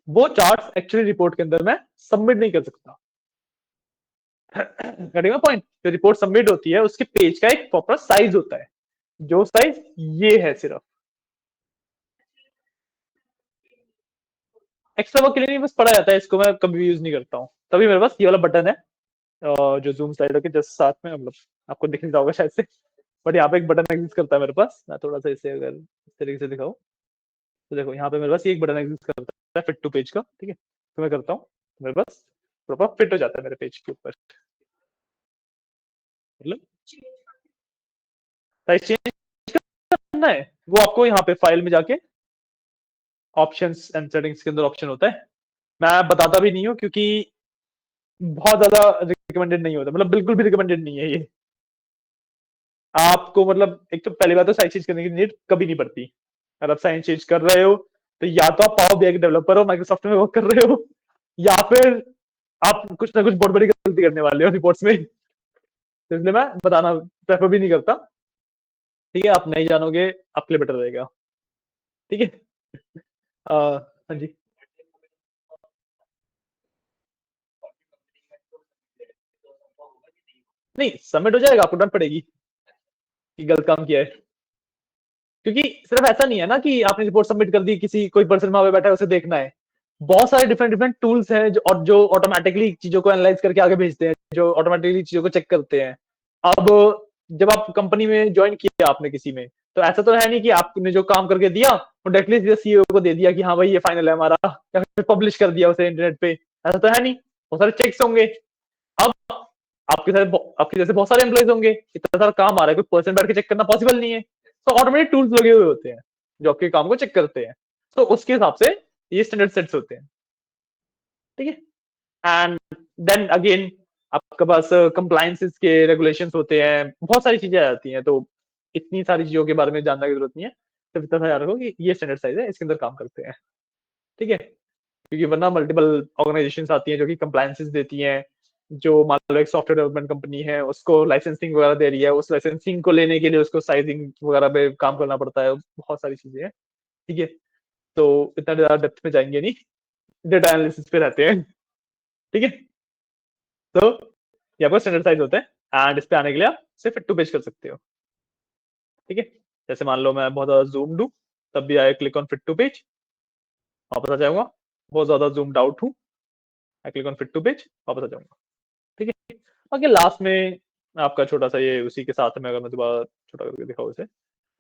वो चार्ट एक्चुअली रिपोर्ट के अंदर मैं सबमिट नहीं कर सकता। करेगा पॉइंट, जो रिपोर्ट सबमिट होती है उसके पेज का एक प्रॉपर साइज होता है, जो साइज ये है सिर्फ। एक्स्ट्रा वर्क के लिए नहीं, बस पढ़ा जाता है, इसको मैं कभी भी यूज नहीं करता हूँ। तभी मेरे पास ये वाला बटन है, जो जूम स्लाइडर के जस्ट साथ में, मतलब आपको दिख नहीं रहा होगा शायद से, बट यहाँ पे एक बटन एग्जिस्ट करता है मेरे पास। मैं थोड़ा सा इसे अगर इस तरीके से दिखाऊं, तो देखो यहाँ पे मेरे पास ये एक बटन एग्जिस्ट करता है फिट टू पेज का, ठीक है। तो मैं करता हूँ, मेरे पास प्रॉपर फिट हो जाता है मेरे पेज के ऊपर, मतलब साइज चेंज करना है वो आपको यहाँ पे फाइल में जाके ऑप्शंस एंड सेटिंग्स के अंदर ऑप्शन होता है। मैं बताता भी नहीं हूँ क्योंकि बहुत ज्यादा रिकमेंडेड नहीं होता, मतलब बिल्कुल भी रिकमेंडेड नहीं है ये आपको। मतलब एक तो पहली बात तो साइज चेंज करने की नीड कभी नहीं पड़ती। अगर आप साइज चेंज कर रहे हो, तो या तो आप पावर बीआई के डेवलपर हो, माइक्रोसॉफ्ट में वर्क कर रहे हो, या फिर आप कुछ ना कुछ बहुत बड़ी गलती करने वाले हो रिपोर्ट्स में, तो इसलिए मैं बताना प्रेफर भी नहीं करता, ठीक है। आप नहीं जानोगे, आपके लिए बेटर रहेगा, ठीक है। हाँ जी। नहीं, सबमिट हो जाएगा, आपको डांट पड़ेगी कि गलत काम किया है। क्योंकि सिर्फ ऐसा नहीं है ना कि आपने रिपोर्ट सबमिट कर दी, किसी कोई पर्सन वहां पे बैठा है उसे देखना है। बहुत सारे डिफरेंट डिफरेंट टूल्स हैं जो, और जो ऑटोमेटिकली चीजों को एनालाइज करके आगे भेजते हैं, जो ऑटोमेटिकली चीजों को चेक करते हैं। अब जब आप कंपनी में ज्वाइन किया आपने किसी में, तो ऐसा तो है नहीं कि आपने जो काम करके दिया वो डायरेक्टली सीधे सीईओ को दे दिया कि हाँ भाई ये फाइनल है हमारा, या फिर पब्लिश कर दिया उसे इंटरनेट पे, ऐसा तो है नहीं। बहुत सारे चेक्स होंगे। अब आपके जैसे बहुत सारे एम्प्लॉइज होंगे, इतना सारा काम आ रहा है, कोई पर्सन बैठ के चेक करना पॉसिबल नहीं है, तो ऑटोमेटिक टूल्स लगे हुए होते हैं जो आपके काम को चेक करते हैं। तो उसके हिसाब से ये स्टैंडर्ड सेट्स होते हैं, ठीक है। एंड देन अगेन आपके पास कंप्लायंसेस के रेगुलेशंस होते हैं, बहुत सारी चीजें आ जाती हैं, तो इतनी सारी चीजों के बारे में जानने की जरूरत नहीं है। सिर्फ इतना सा याद रखो कि ये स्टैंडर्ड साइज है, इसके अंदर काम करते हैं, ठीक है। क्योंकि वरना मल्टीपल ऑर्गेनाइजेशंस आती हैं जो कि कंप्लायंसेस देती हैं, जो मान लो एक सॉफ्टवेयर डेवलपमेंट कंपनी है, उसको लाइसेंसिंग वगैरह दे रही है, उस लाइसेंसिंग को लेने के लिए उसको साइजिंग वगैरह पे काम करना पड़ता है, बहुत सारी चीजें हैं, ठीक है। तो इतना ज्यादा डेप्थ में जाएंगे नहीं, डेटा एनालिसिस पे रहते हैं, ठीक है। तो ये आपका स्टैंडर्ड साइज होता है, एंड इस पे आने के लिए आप सिर्फ फिट टू पेज कर सकते हो, ठीक है। जैसे मान लो मैं बहुत ज्यादा जूम्ड हूँ, तब भी I click on fit to page, वापस आ जाऊंगा। बहुत ज्यादा जूम्ड आउट हूँ, I click on fit to page, वापस आ जाऊंगा, ठीक है। बाकी लास्ट में आपका छोटा सा ये उसी के साथ में, अगर मैं दोबारा छोटा करके दिखाऊं इसे,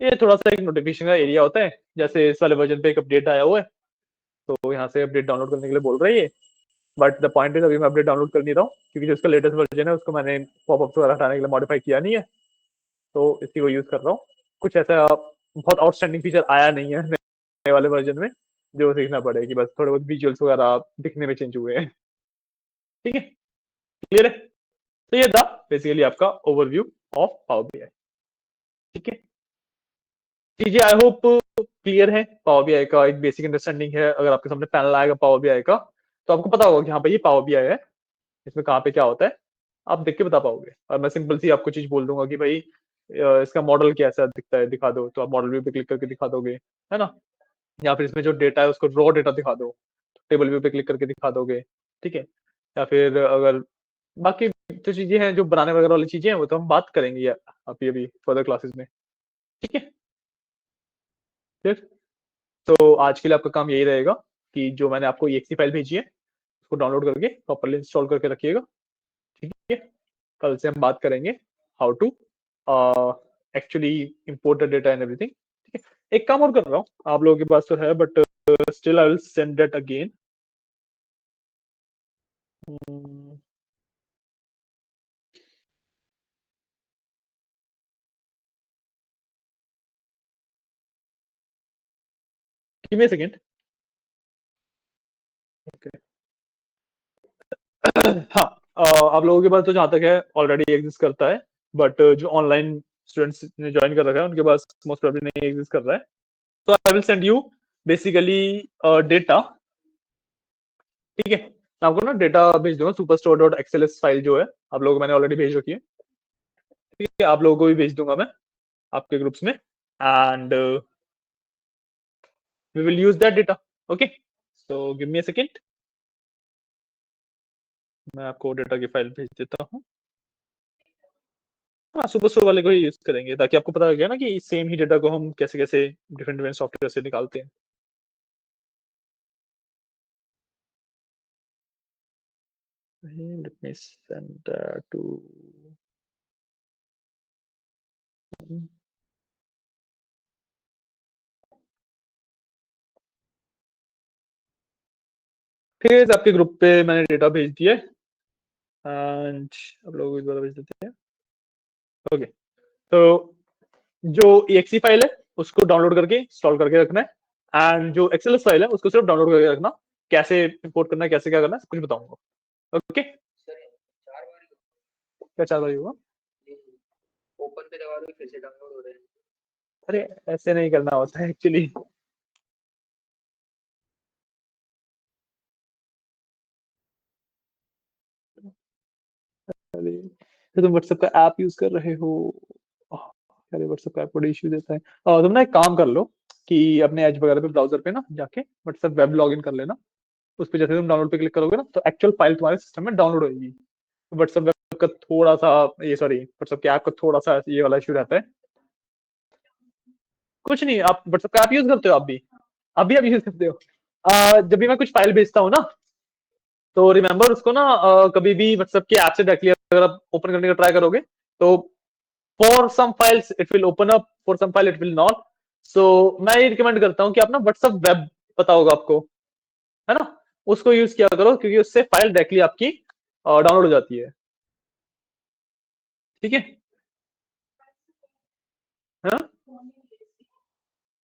ये थोड़ा सा एक नोटिफिकेशन का एरिया होता है। जैसे इस वाले वर्जन पे एक अपडेट आया हुआ है, तो यहाँ से अपडेट डाउनलोड करने के लिए बोल रही है, बट द पॉइंट इज अभी मैं अपडेट डाउनलोड कर नहीं रहा हूँ, क्योंकि जो इसका लेटेस्ट वर्जन है उसको मैंने पॉपअप वगैरह हटाने के लिए मॉडिफाई किया नहीं है, तो इसी को यूज कर रहा हूँ। कुछ ऐसा बहुत आउटस्टैंडिंग फीचर आया नहीं है नए वाले वर्जन में, जो सीखना पड़ेगा कि बस थोड़े बहुत विजुअल्स वगैरह दिखने में चेंज हुए हैं। ठीक है, क्लियर है? तो ये था बेसिकली आपका ओवरव्यू ऑफ पावर बीआई। ठीक है, चीजें आई होप क्लियर है। पावर बीआई का एक बेसिक अंडरस्टैंडिंग है। अगर आपके सामने पैनल आएगा पावर बीआई का, तो आपको पता होगा कि हाँ भाई ये पावर बीआई है, इसमें कहाँ पे क्या होता है, आप देख के बता पाओगे। और मैं सिंपल सी आपको चीज बोल दूंगा कि भाई इसका मॉडल कैसा दिखता है दिखा दो, तो आप मॉडल व्यू पे क्लिक करके दिखा दोगे, है ना। या फिर इसमें जो डेटा है उसको रॉ डेटा दिखा दो, टेबल व्यू पे क्लिक करके दिखा दोगे। ठीक है, या फिर अगर बाकी जो चीजें हैं जो बनाने वगैरह वाली चीजें हैं वो तो हम बात करेंगे यार अभी अभी फर्दर क्लासेस में। ठीक है, फिर तो आज के लिए आपका काम यही रहेगा कि जो मैंने आपको exe फाइल भेजी है उसको डाउनलोड करके प्रॉपर्ली इंस्टॉल करके रखिएगा। ठीक है, कल से हम बात करेंगे how to actually import the data and everything. ठीक है, एक काम और कर रहा हूँ, आप लोगों के पास तो है but still I will send that again. Give me a second. Okay, हाँ, आप लोगों के पास तो जहां तक है ऑलरेडी एग्जिस्ट करता है, बट जो ऑनलाइन स्टूडेंट्स ने ज्वाइन कर रखा है उनके पास मोस्ट प्रोबेबली नहीं एग्जिस्ट कर रहा है। तो I will send you basically data. ठीक है, मैं आपको ना डेटा भेज दूंगा, सुपरस्टोर डॉट एक्सएलएस फाइल जो है आप लोगों को मैंने ऑलरेडी भेज रखी है। ठीक है, आप लोगों को भी भेज दूंगा मैं आपके ग्रुप्स में, and we will use that data. Okay, so give me a second, मैं आपको डेटा की फाइल भेज देता हूँ। हाँ, सुपरस्टोर वाले को ही यूज करेंगे ताकि आपको पता लगे ना कि सेम ही डेटा को हम कैसे कैसे डिफरेंट डिफरेंट सॉफ्टवेयर से निकालते हैं। Let me send that to ठीक है, आपके ग्रुप पे मैंने डेटा भेज दिया एंड आप लोगों को दोबारा भेज देते हैं। ओके, तो जो exe फाइल है उसको डाउनलोड करके इंस्टॉल करके रखना है, एंड जो एक्सएलएस फाइल है उसको सिर्फ डाउनलोड करके रखना। कैसे इंपोर्ट करना है, कैसे क्या करना है, सब कुछ बताऊंगा। ओके, क्या चाह रही होगा? ओपन पे दबा दो फिर से डाउनलोड हो रहे हैं। अरे ऐसे नहीं करना होता है एक्चुअली। अरे तो तुम व्हाट्सएप का ऐप यूज कर रहे हो? अरे व्हाट्सएप का ऐप बड़ा इश्यू देता है। तुम ना एक काम कर लो कि अपने एज वगैरह पे ब्राउजर पे ना जाके व्हाट्सएप वेब लॉगिन कर लेना। उस पे जैसे तुम डाउनलोड पे क्लिक करोगे ना तो एक्चुअल फाइल तुम्हारे सिस्टम में डाउनलोड होगी। व्हाट्सएप वेब का थोड़ा सा ये सॉरी व्हाट्सएप के ऐप का थोड़ा सा ये वाला इश्यू रहता है। कुछ नहीं, आप व्हाट्सएप का ऐप यूज करते हो? आप यूज करते हो? जब भी मैं कुछ फाइल भेजता हूँ ना तो रिमेंबर उसको ना कभी भी व्हाट्सएप के ऐप से डायरेक्टली अगर आप ओपन करने का ट्राई करोगे तो for some files it will open up, for some file it will not. So मैं ये रिकमेंड करता हूँ कि आप ना व्हाट्सएप वेब पता होगा आपको, है ना, उसको यूज किया करो क्योंकि उससे फाइल डायरेक्टली आपकी डाउनलोड हो जाती है। ठीक है, हाँ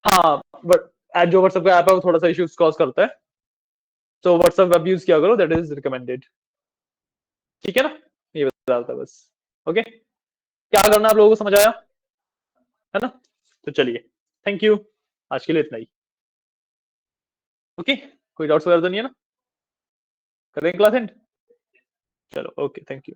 हाँ, बट जो व्हाट्सएप का ऐप है वो थोड़ा सा इश्यूज कॉज करता है। तो व्हाट्सएप वेब यूज किया करो, दैट इज रिकमेंडेड। ठीक है ना, ये बता रहा था बस। ओके, क्या करना आप लोगों को समझ आया, है ना? तो चलिए, थैंक यू, आज के लिए इतना ही। ओके, कोई डाउट्स वगैरह तो नहीं है ना? करें क्लास एंड? चलो ओके, थैंक यू।